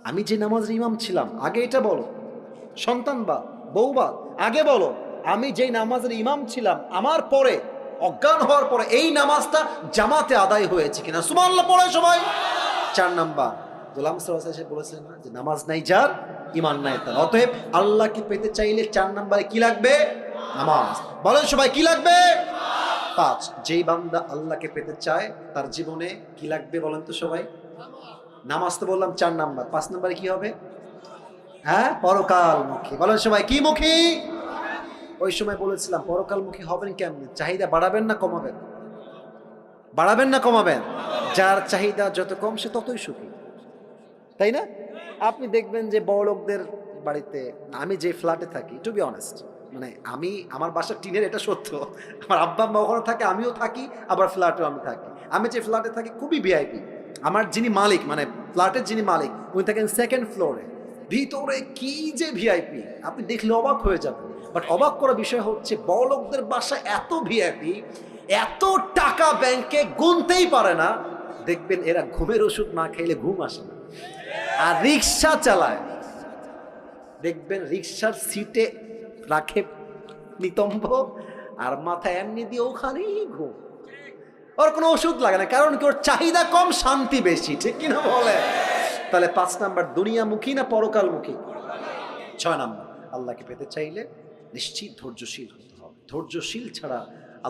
আমি যে নামাজের ইমাম ছিলাম, আগে এটা বলো। সন্তান বা বউ বা আগে বলো, আমি যে নামাজের ইমাম ছিলাম, আমার পরে অজ্ঞান হওয়ার পরে এই নামাজটা জামাতে আদায় হয়েছে কিনা? সুবহানাল্লাহ পড়ে সবাই। 4 নাম্বার, গোলাম সাল্লাল্লাহু আলাইহি ওয়াসাল্লাম বলেছেন না যে নামাজ নাই যার, ঈমান নাই তার। অতএব আল্লাহকে পেতে চাইলে 4 নাম্বারে কি লাগবে? নামাজ। বলেন সবাই, কি লাগবে? 5, যেই বান্দা আল্লাহকে পেতে চায় তার জীবনে কি লাগবে? বলেন তো সবাই। নামাজ তো বললাম 4 নাম্বার, 5 নাম্বারে কি হবে? হ্যাঁ, পরকালমুখী। বলেন সবাই, কি মুখী? ওই সময় বলেছিলাম পরকালমুখী হবেন কেমনি? চাহিদা বাড়াবেন না কমাবেন? বাড়াবেন না কমাবেন? যার চাহিদা যত কম সে ততই সুখী, তাই না? আপনি দেখবেন যে বড় লোকদের বাড়িতে, আমি যে ফ্ল্যাটে থাকি, টু বি অনেস্ট, মানে আমি, আমার বাসা টিনের, এটা সত্য। আমার আব্বা আম্মা ওখানে থাকে, আমিও থাকি, আবার ফ্ল্যাটেও আমি থাকি। আমি যে ফ্ল্যাটে থাকি খুবই ভিআইপি। আমার যিনি মালিক, মানে ফ্ল্যাটের যিনি মালিক, উনি থাকেন 2nd ফ্লোরে। ভিতরে কি যে ভিআইপি, আপনি দেখলে অবাক হয়ে যাবেন। বাট অবাক করার বিষয় হচ্ছে, বড় লোকদের বাসা এত ভিআইপি, এত টাকা ব্যাংকে গুনতেই পারে না। দেখবেন এরা ঘুমের ওষুধ না খাইলে ঘুম আসে না। আর রিক্সা চালায়, দেখবেন রিক্সার সিটে রাখে নিতম্ব, আর মাথায় এমনি দিয়ে ওখানেই ঘুম। ওর কোনো ওষুধ লাগে না, কারণ কি? ওর চাহিদা কম, শান্তি বেশি, ঠিক কিনা বলে? তাহলে 5 নাম্বার, দুনিয়ামুখী না পরকালমুখী? 6 নাম্বার, আল্লাহকে পেতে চাইলে নিশ্চিত ধৈর্যশীল হতে হবে। ধৈর্যশীল ছাড়া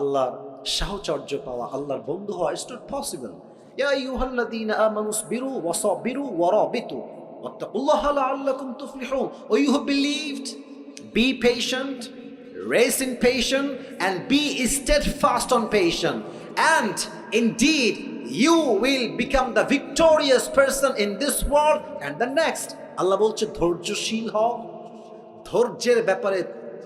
আল্লাহর সাহচর্য পাওয়া, আল্লাহর বন্ধু হওয়া ইজ নট পসিবল। ইয়া আইয়ুহাল্লাযীনা আমানু সবিরু ওয়া সাবিরু ওয়া রাবিতু ওয়াত্তাকুল্লাহা লাআল্লাকুম তুফলিহুন। O you have believed, be patient, raise in patience, and be steadfast on patience, and indeed you will become the victorious person in this world and the next. আল্লাহ বলছে ধৈর্যশীল হও, ধৈর্যের ব্যাপারে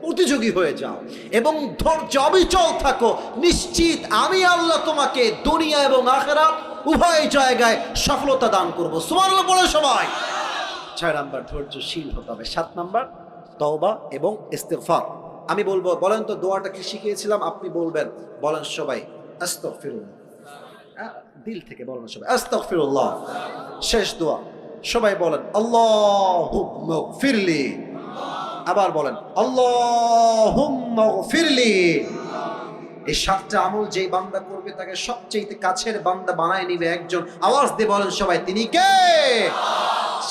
প্রতিযোগী হয়ে যাও এবং ধৈর্য অবিচল থাকো। নিশ্চিত আমি আল্লাহ তোমাকে দুনিয়া এবং আখিরাত উভয় জায়গায় সফলতা দান করব। সুবহানাল্লাহ বলে সবাই। 6 নাম্বার, ধৈর্যশীল হতে হবে। 7 নাম্বার, তওবা এবং ইস্তিগফার। আমি বলবো, বলেন তো দোয়াটা কি শিখিয়েছিলাম? আপনি বলবেন, বলেন সবাই, আস্তাগফিরুল্লাহ। দিল থেকে বলেন সবাই, আস্তাগফিরুল্লাহ। শেষ দোয়া, সবাই বলেন আল্লাহুম্মা গফিরলি। আবার বলেন আল্লাহুম্মা গফিরলি। এই 7টা আমল যেই বান্দা করবে তাকে সবচেয়ে কাছের বান্দা বানায় নিবে একজন। আওয়াজ দিয়ে বলেন সবাই, তিনি কে?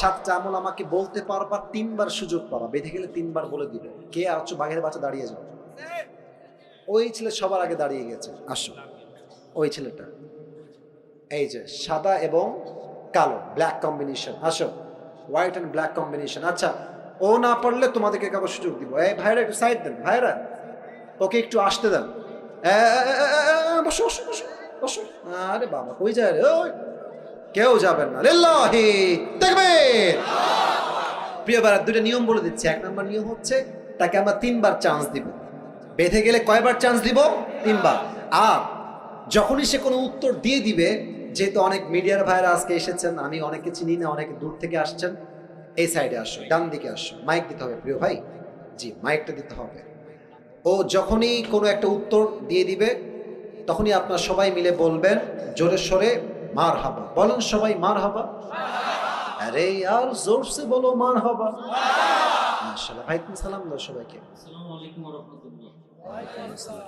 7টা আমল আমাকে বলতে পারবা, 3বার সুযোগ পাবা, বেঁধে গেলে 3বার বলে দিবে। কে আছো? বাঘের বাচ্চা দাঁড়িয়ে যাও। ওই ছেলে সবার আগে দাঁড়িয়ে গেছে, আসো। ওই ছেলেটা, এই যে সাদা এবং কালো, ব্ল্যাক কম্বিনেশন, আসো। White and black combination. আচ্ছা, ও না পারলে তোমাদেরকে কাগজ সুযোগ দিব। এই ভাইরা একটু সাইড দেন, ভাইরা ওকে একটু আসতে দেন। বসো বসো বসো বসো। আরে বাবা, কই যায় রে? ওই কেউ যাবেন না। লিল্লাহি তাকবীর। প্রিয় ভাইরা, 2টা নিয়ম বলে দিচ্ছি। 1 নম্বর নিয়ম হচ্ছে, তাকে আমরা 3বার চান্স দিব। বেঁধে গেলে কয়বার চান্স দিব? 3বার। আর যখনই সে কোনো উত্তর দিয়ে দিবে, যেহেতু অনেক মিডিয়ার ভাইরা আজকে এসেছেন, আমি অনেকে চিনি না, অনেকে দূর থেকে আসছেন, এই সাইডে আসো, ডান দিকে আসো। মাইক দিতে হবে প্রিয় ভাই, জি মাইকটা দিতে হবে। ও যখনই কোনো একটা উত্তর দিয়ে দিবে, তখনই আপনারা সবাই মিলে বলবেন জোরে সরে মারহাবা। বলেন সবাই মারহাবা। আরে ইয়ার জোর সে বলো মারহাবা। মাশাআল্লাহ। ভাই তুমি সালাম দাও সবাইকে। আসসালামু আলাইকুম ওয়া রাহমাতুল্লাহ।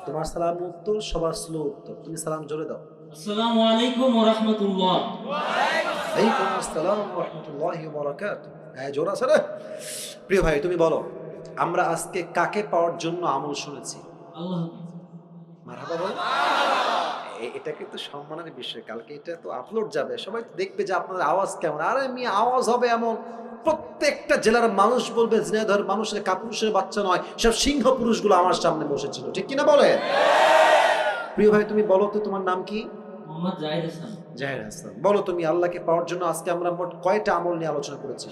তোমার সালাম উত্তর, সবার স্লো উত্তর। তুমি সালাম জোরে দাও। আসসালামু আলাইকুম ওয়া রাহমাতুল্লাহ। ওয়ালাইকুম আসসালাম ওয়া রাহমাতুল্লাহি ওয়া বারাকাতুহু। হ্যাঁ, জোরে আছে রে। প্রিয় ভাই তুমি বলো, আমরা আজকে কাকে পাওয়ার জন্য আমল শুনেছি? আল্লাহ। মারহাবা বল। এটা কিন্তু সম্মানের বিষয়, কালকে এটা তো আপলোড যাবে, সবাই তো দেখবে যে আপনাদের আওয়াজ কেমন। আরে আমি আওয়াজ হবে এমন, প্রত্যেকটা জেলার মানুষ বলবে ঝিনাইদহের মানুষের কাপুরুষের বাচ্চা নয়, সব সিংহ পুরুষগুলো আমার সামনে বসেছিল, ঠিক কিনা বলে? প্রিয় ভাই তুমি বলো তো তোমার নাম কি? মোহাম্মদ জাহিদ হাসান। জাহিদ হাসান, বলো তুমি আল্লাহকে পাওয়ার জন্য আজকে আমরা মোট কয়টা আমল নিয়ে আলোচনা করেছি?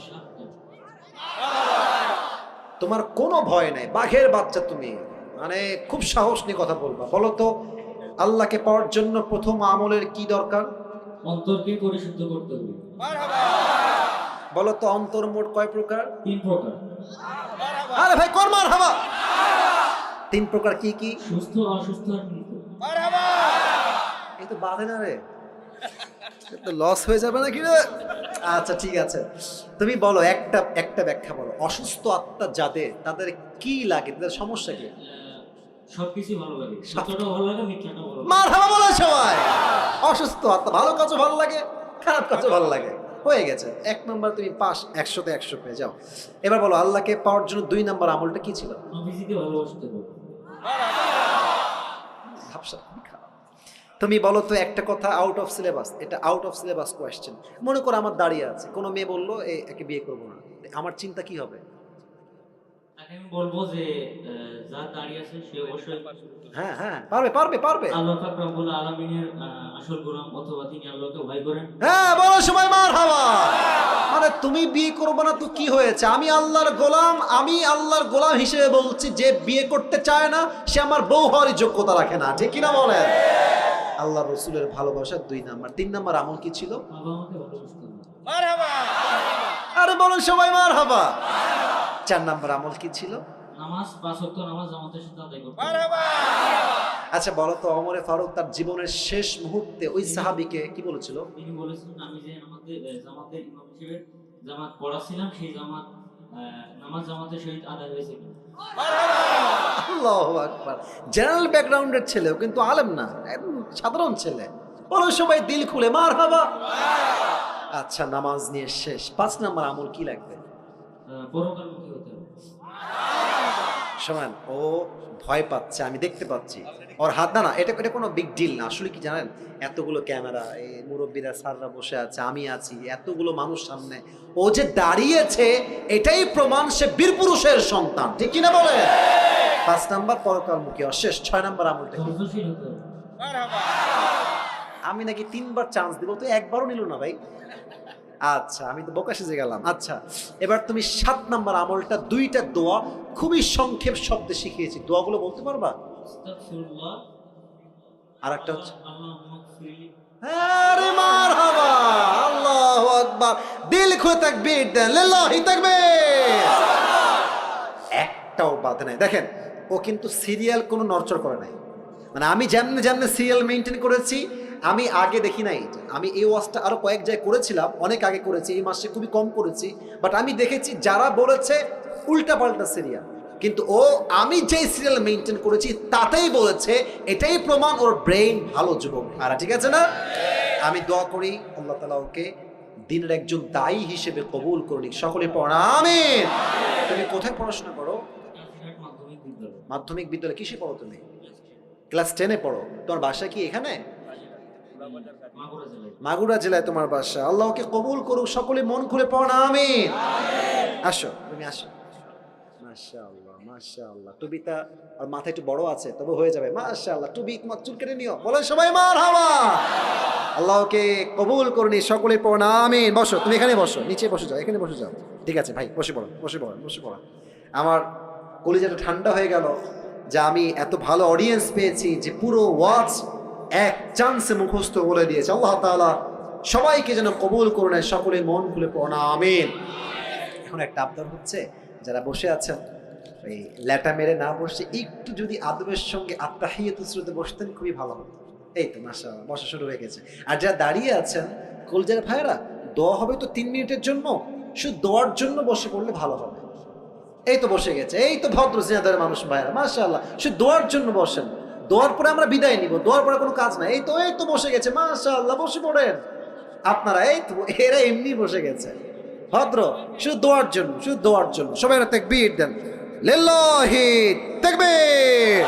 তোমার কোনো ভয় নাই, বাঘের বাচ্চা তুমি, মানে খুব সাহস নিয়ে কথা বলবা। বলো তো আল্লাহকে পাওয়ার জন্য প্রথম আমলের কি দরকার? অন্তরকে পরিশুদ্ধ করতে হবে। বলো তো অন্তর মোট কয় প্রকার? 3 প্রকার। আরে ভাই কর্মার হাবা, 3 প্রকার কি কি? সুস্থ, অসুস্থ আর মৃত। এই তো বাধে না রে, তো লস হয়ে যাবে নাকি রে? আচ্ছা ঠিক আছে, তুমি বলো একটা একটা ব্যাখ্যা বলো। অসুস্থ আত্মা যাদের, তাদের কি লাগে, তাদের সমস্যা কি? সবকিছু ভালো লাগে, সত্যটাও ভালো লাগে, মিথ্যাটাও ভালো লাগে। মারহাবা বলো সবাই। অসুস্থ আত্মা, ভালো কাজও ভালো লাগে, খারাপ কাজও ভালো লাগে, হয়ে গেছে। 1 নম্বর তুমি পাস, 100-তে 100 পেয়ে যাও। এবার বলো আল্লাহকে পাওয়ার জন্য 2 নম্বর আমলটা কি ছিল? নবীজিকে ভালোবাসতে হবে। ভাবসা খুবই খারাপ। তুমি বলো তো একটা কথা আউট অফ সিলেবাস, এটা আউট অফ সিলেবাস কোয়েশ্চেন। মনে করো আমার দাঁড়িয়ে আছে, কোনো মেয়ে বললো একে বিয়ে করবো না, আমার চিন্তা কি হবে? তাকে আমি বলবো যে যার দাঁড়িয়ে আছে সে অবশ্যই হ্যাঁ হ্যাঁ, পারবে পারবে পারবে। আল্লাহ পাক রব্বুল আলামিনের আসল গোলাম, অথবা তিনি আল্লাহকে ভয় করেন। হ্যাঁ বলো সবাই মারহাবা। মানে তুমি বিয়ে করবে না তো কি হয়েছে? আমি আল্লাহর গোলাম, আমি আল্লাহর গোলাম হিসেবে বলছি, যে বিয়ে করতে চায় না সে আমার বউ হওয়ার যোগ্যতা রাখে না, ঠিক কিনা বলেন? আল্লাহ রসুলের ভালোবাসা 2 নাম্বার। 3 নাম্বার আমল কি ছিল? বাবা আমাকে ভালোবাসতে হবে। আরে বলুন সবাই মারহাবা। 4 নাম্বার আমল কি ছিল? নামাজ, 5 ওয়াক্ত নামাজ জামাতের সাথে আদায় করতে হবে। আচ্ছা বলো তো ওমর ফারুক তার জীবনের শেষ মুহূর্তে ওই সাহাবীকে কি বলেছিল? তিনি বলেছিলেন, আমি যে জামাতের ইমাম হিসেবে জামাত পড়াছিলাম, সেই নামাজ জামাতের সহিত আদায় হয়েছে কিনা। আল্লাহু আকবার। জেনারেল ব্যাকগ্রাউন্ডের ছেলেও কিন্তু আলেম না, একদম সাধারণ ছেলে। বলো সবাই দিল খুলে মারহাবা। আচ্ছা নামাজ নিয়ে শেষ। 5 নাম্বার আমল কি লাগবে? পরকালমুখী হতে হবে। সমান ও ভয় পাচ্ছে, আমি দেখতে পাচ্ছি ওর হাত। না না, এটা কোনো বিগ ডিল না। আসলে কি জানেন, এতগুলো ক্যামেরা, এই মুরব্বীরা স্যাররা বসে আছে, আমি আছি, এতগুলো মানুষ সামনে, ও যে দাঁড়িয়েছে এটাই প্রমাণ সে বীর পুরুষের সন্তান, ঠিক কিনা বলে? 5 নাম্বার পরকালমুখী শেষ। 6 নাম্বার আমলটা কি? ধৈর্যশীল হতে হবে। আমি নাকি 3 বার চান্স দিব, তো একবারও নিল না ভাই। আচ্ছা আমি তো বোকা সেজে গেলাম। আচ্ছা এবার তুমি 7 নাম্বার আমলটা, 2টা দোয়া খুবই সংক্ষেপ শব্দে শিখিয়েছি, দোয়াগুলো বলতে পারবা? আস্তাগফিরুল্লাহ, আর একটা হচ্ছে আল্লাহুম্মা গফিরলি। আরে মারহাবা, আল্লাহু আকবার। দিল খুলে তাকবীর দেন, লিল্লাহি তাকবীর। একটাও বাধা নাই। দেখেন ও কিন্তু সিরিয়াল কোনো নড়চড় করে নাই। মানে আমি যেমনি যেমনি সিরিয়াল মেনটেন করেছি, আমি আগে দেখি নাই। আমি এই ওয়াজটা আরো কয়েক জায়গায় করেছিলাম, অনেক আগে করেছি, এই মাসে খুবই কম করেছি, বাট আমি দেখেছি যারা বলেছে উল্টা পাল্টা সিরিয়াল, কিন্তু ও আমি যেই সিরিয়াল মেনটেন করেছি তাতেই বলেছে, এটাই প্রমাণ ওর ব্রেইন ভালো যুবক। আর ঠিক আছে না? আমি দোয়া করি আল্লাহ তাআলা ওকে দিনের একজন দায়ী হিসেবে কবুল করুন। সকলে পড়া আমিন। তুমি কোথায় পড়াশোনা করো? কাশিরহাট মাধ্যমিক বিদ্যালয়। মাধ্যমিক বিদ্যালয়ে কিসে পড়ো তুমি? ক্লাস 10-এ পড়ো। তোমার বাসা কি এখানে? মাগুরা জেলায়। মাগুরা জেলায় তোমার বাসা। আল্লাহ ওকে কবুল করুক। সকলে মন খুলে পড়ো না আমিন। আসো তুমি আসো। মাশাআল্লাহ মাশাআল্লাহ। টুপিটা আর মাথা একটু বড় আছে, তবে হয়ে যাবে। মাশাআল্লাহ। টুপি তোমার চুল কেটে নিও। বলো সবাই মারহাবা। আল্লাহ ওকে কবুল করুন। সকলে পড়ো না আমিন। বসো, তুমি এখানে বসো, নিচে বসে যাও, এখানে বসে যাও। ঠিক আছে ভাই, বসে পড়ো বসে পড়ো বসে পড়ো। আমার কলিজাটা ঠান্ডা হয়ে গেল যে আমি এত ভালো অডিয়েন্স পেয়েছি, যে পুরো ওয়াজ এক চান্সে মুখস্থ বলে দিয়েছে। আল্লাহ তাআলা সবাইকে যেন কবুল করুন। সকলে মন খুলে পড়ো না আমিন। এখন একটা আবদার হচ্ছে, যারা বসে আছেন এই ল্যাটা মেরে না বসে একটু যদি আদবের সঙ্গে আত্তাহিয়াতুস সুরতে বসতেন খুবই ভালো হতো। এই তো মাশাআল্লাহ বসা শুরু হয়ে গেছে। আর যারা দাঁড়িয়ে আছেন কলজার ভাইরা, দোয়া হবে তো 3 মিনিটের জন্য, শুধু দোয়ার জন্য বসে পড়লে ভালো হবে। এই তো বসে গেছে, এই তো ভদ্র জিনাদারের মানুষ ভাইরা, মাশাআল্লাহ। শুধু দোয়ার জন্য বসেন, দোয়ার পরে আমরা বিদায় নিব, দোয়ার পরে কোনো কাজ নাই। এই তো বসে গেছে, মাশাআল্লাহ। বসে পড়েন আপনারা। এই তো এরা এমনি বসে গেছে ভদ্র, শুধু দোয়ার জন্য, শুধু দোয়ার জন্য। সবাই তাকবীর দেন, লিল্লাহি তাকবীর,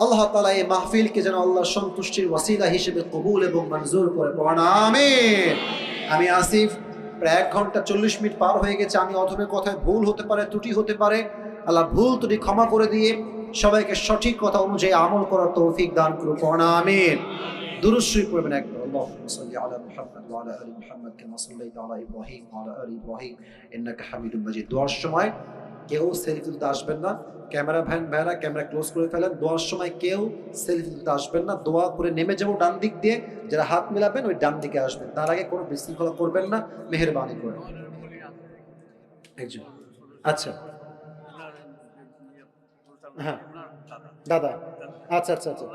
আল্লাহ তাআলা এই মাহফিলকে যেন আল্লাহর সন্তুষ্টির ওয়াসিলা হিসেবে কবুল এবং মঞ্জুর করে পড়ান আমিন। আমি আসিফ, প্রায় 1 ঘন্টা 40 মিনিট পার হয়ে গেছে। আমি অথবা কথায় ভুল হতে পারে, ত্রুটি হতে পারে। আল্লাহ ভুল ত্রুটি ক্ষমা করে দিয়ে সবাইকে সঠিক কথা অনুযায়ী আমল করার তৌফিক দান করুন, পড়ান আমিন। দুরূদ শরীফ পড়বেন একবার। আল্লাহুম্মা সাল্লি আলা মুহাম্মাদ ওয়া আলা আলি মুহাম্মাদ কামা সাল্লাইতা আলা ইব্রাহিম ওয়া আলা আলি ইব্রাহিম ইন্নাকা হামিদুম মাজিদ। দোয়ার সময় কেউ সেলফি তুলতে আসবেন না। ক্যামেরা ভাইরা ক্যামেরা ক্লোজ করে ফেলেন। দোয়ার সময় কেউ সেলফি তুলতে আসবেন না। দোয়া করে নেমে যাবো ডান দিক দিয়ে, যারা হাত মেলাবেন ওই ডান দিকে আসবেন। তার আগে কোনো বিশৃঙ্খলা করবেন না, মেহেরবানি করে। একজন আচ্ছা, হ্যাঁ দাদা, আচ্ছা আচ্ছা আচ্ছা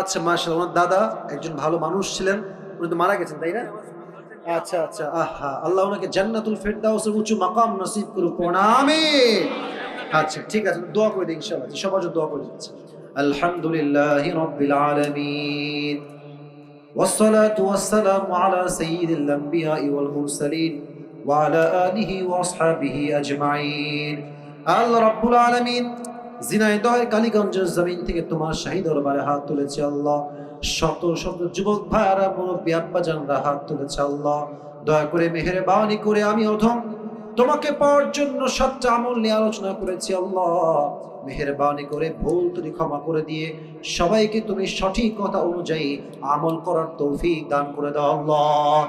আচ্ছা, মাশাআল্লাহ। ওনার দাদা একজন ভালো মানুষ ছিলেন, উনি তো মারা গেছেন, তাই না? আচ্ছা আচ্ছা, আহা, আল্লাহ ওনাকে জান্নাতুল ফেরদাউসের উঁচু মাকাম নসিব করুক, আমিন। আচ্ছা ঠিক আছে, দোয়া করে দিই ইনশাআল্লাহ, সবার জন্য দোয়া করে দিচ্ছি। আলহামদুলিল্লাহি রাব্বিল আলামিন ওয়াসসালাতু ওয়াসসালামু আলা সাইয়্যিদিল আমবিয়াই ওয়াল মুরসালিন ওয়া আলা আলিহি ওয়া আসহাবিহি আজমাইন। আল্লাহ রাব্বুল আলামিন ঝিনাইদহের কালীগঞ্জের জমিন থেকে তোমার শাহী দরবারে হাত তুলেছে আল্লাহ। শত শত যুবক ভাইরা, মুরব্বী আব্বাজানরা হাত তুলেছে আল্লাহ। দয়া করে মেহেরবানি করে আমি অধম তোমাকে পাওয়ার জন্য 7টা আমল নিয়ে আলোচনা করেছি আল্লাহ। মেহেরবানি করে ভুল ত্রুটি ক্ষমা করে দিয়ে সবাইকে তুমি সঠিক কথা অনুযায়ী আমল করার তৌফিক দান করে দাও আল্লাহ।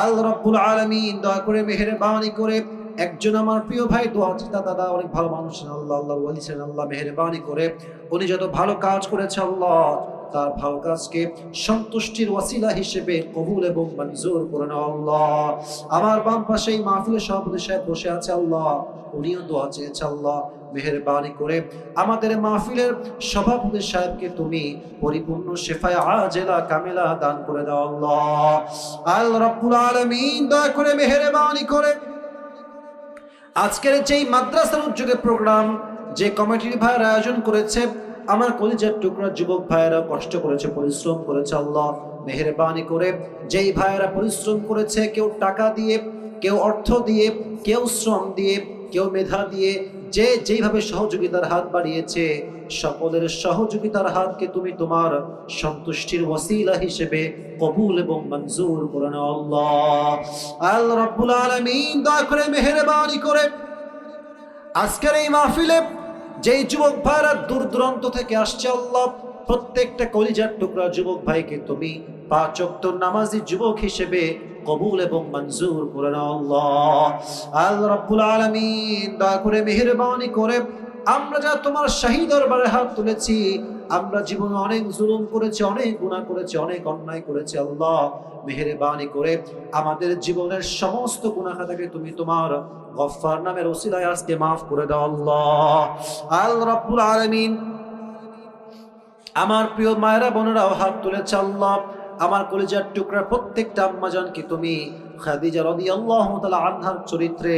আল্লাহ রাব্বুল আলামিন দয়া করে মেহেরবানি করে একজন আমার প্রিয় ভাই দোয়া চিন্তা দাদা, অনেক ভালো মানুষ ছিলেন আল্লাহ, আল্লাহর ওয়ালি ছিলেন আল্লাহ। মেহেরবানি করে উনি যত ভালো কাজ করেছে আল্লাহ, তার ভালো কাজকে সন্তুষ্টির ওয়াসিলা হিসেবে কবুল এবং মঞ্জুর করে নাও আল্লাহ। আমার বাম পাশে এই মাহফিলের সভাপতি সাহেব বসে আছে আল্লাহ, উনিও দোয়া চেয়েছে আল্লাহ। মেহেরবানি করে আমাদের মাহফিলের সভাপতি সাহেবকে তুমি পরিপূর্ণ শেফায়ে আজেলা কামেলা দান করে দাও আল্লাহ। আল্লাহ রাব্বুল আলামিন দয়া করে মেহেরবানি করে আজকের যেই মাদ্রাসার উদ্যোগে প্রোগ্রাম, যে কমিটির ভাইয়ের আয়োজন করেছে, আমার কলিজার টুকরা যুবক ভাইয়েরা কষ্ট করেছে, পরিশ্রম করেছে আল্লাহ। মেহেরবানি করে যেই ভাইয়েরা পরিশ্রম করেছে, কেউ টাকা দিয়ে, কেউ অর্থ দিয়ে, কেউ শ্রম দিয়ে, কেউ মেধা দিয়ে, যে যেইভাবে সহযোগিতার হাত বাড়িয়েছে, সকলের সহযোগিতার হাতকে তুমি তোমার সন্তুষ্টির ওয়াসিলা হিসেবে কবুল এবং মঞ্জুর করে নাও আল্লাহ। আল্লাহ রাব্বুল আলামিন দয়া করে মেহেরবানি করে আজকের এই মাহফিলে যেই যুবক ভাইরা দূর দূরান্ত থেকে আসছে আল্লাহ, প্রত্যেকটা কলিজার টুকরা যুবক ভাইকে তুমি 5 ওয়াক্ত নামাজি যুবক হিসেবে কবুল এবং মঞ্জুর করে নাও আল্লাহ। আল্লাহ রাব্বুল আলামিন দয়া করে মেহেরবানি করে আমরা যা তোমার শাহী দরবারে হাত তুলেছি, আমরা জীবনে অনেক জুলুম করেছি, অনেক গুনাহ করেছি, অনেক অন্যায় করেছি আল্লাহ। মেহেরবানি করে আমাদের জীবনের সমস্ত গুনাহ খাতাকে তুমি তোমার গফফার নামের ওসিলায় আজকে মাফ করে দাও আল্লাহ। আল্লাহ রাব্বুল আলামিন আমার প্রিয় মায়েরা বোনেরাও হাত তুলেছে আল্লাহ। আমার কলিজার টুকরা প্রত্যেকটা আম্মাজানকে তুমি খাদিজা রাদিয়াল্লাহু তাআলা আনহার চরিত্রে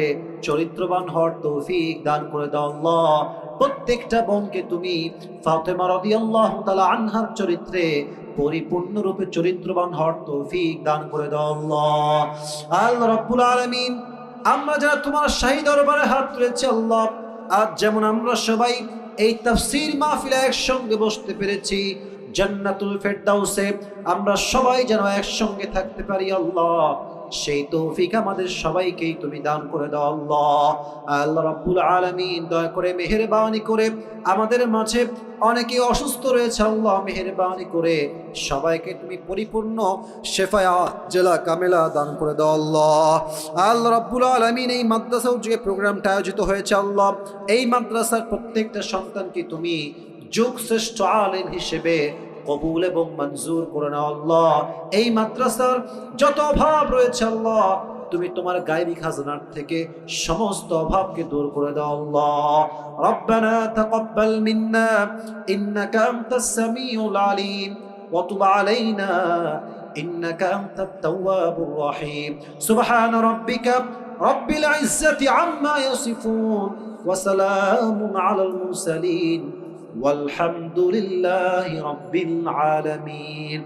চরিত্রবান হওয়ার তৌফিক দান করে দাও আল্লাহ। প্রত্যেকটা বোনকে তুমি ফাতেমা রাদিয়াল্লাহু তাআলা আনহার চরিত্রে পরিপূর্ণরূপে চরিত্রবান হওয়ার তৌফিক দান করে দাও আল্লাহ। আল্লাহ রাব্বুল আলামিন আমরা যারা তোমার শাহী দরবারে হাত তুলেছি আল্লাহ, আজ যেমন আমরা সবাই এই তাফসীর মাহফিলে একসঙ্গে বসতে পেরেছি, জান্নাতুল ফেরদাউসে আমরা সবাই যেন একসঙ্গে থাকতে পারি আল্লাহ, সেই তৌফিক আমাদের সবাইকেই তুমি দান করে দাও আল্লাহ। আল্লাহ রাব্বুল আলামিন দয়া করে মেহেরবানি করে আমাদের মাঝে অনেকে অসুস্থ রয়েছে আল্লাহ, মেহেরবানি করে সবাইকে তুমি পরিপূর্ণ শেফায়া জেলা কামেলা দান করে দাও আল্লাহ। আল্লাহ রাব্বুল আলামিন এই মাদ্রাসার যে প্রোগ্রামটা আয়োজিত হয়েছে আল্লাহ, এই মাদ্রাসার প্রত্যেকটা সন্তানকে তুমি যুগ শ্রেষ্ঠ আলেম হিসেবে কবুল এবং মঞ্জুর করে নাও আল্লাহ। এই মাদ্রাসার যত অভাব রয়েছে আল্লাহ, তুমি তোমার গায়বী খাজানার থেকে সমস্ত অভাবকে দূর করে দাও আল্লাহ। রব্বানা তাকাব্বাল মিন্না ইন্নাকা আনতাস সামিউল আলিম ওয়া তুব আলাইনা ইন্নাকা আনতাত তাওয়াবুর রহিম। সুবহান রাব্বিকা রাব্বিল ইজ্জাতি আম্মা ইয়াসিফুন ওয়া সালামুন আলাল মুরসালিন والحمد لله رب العالمين।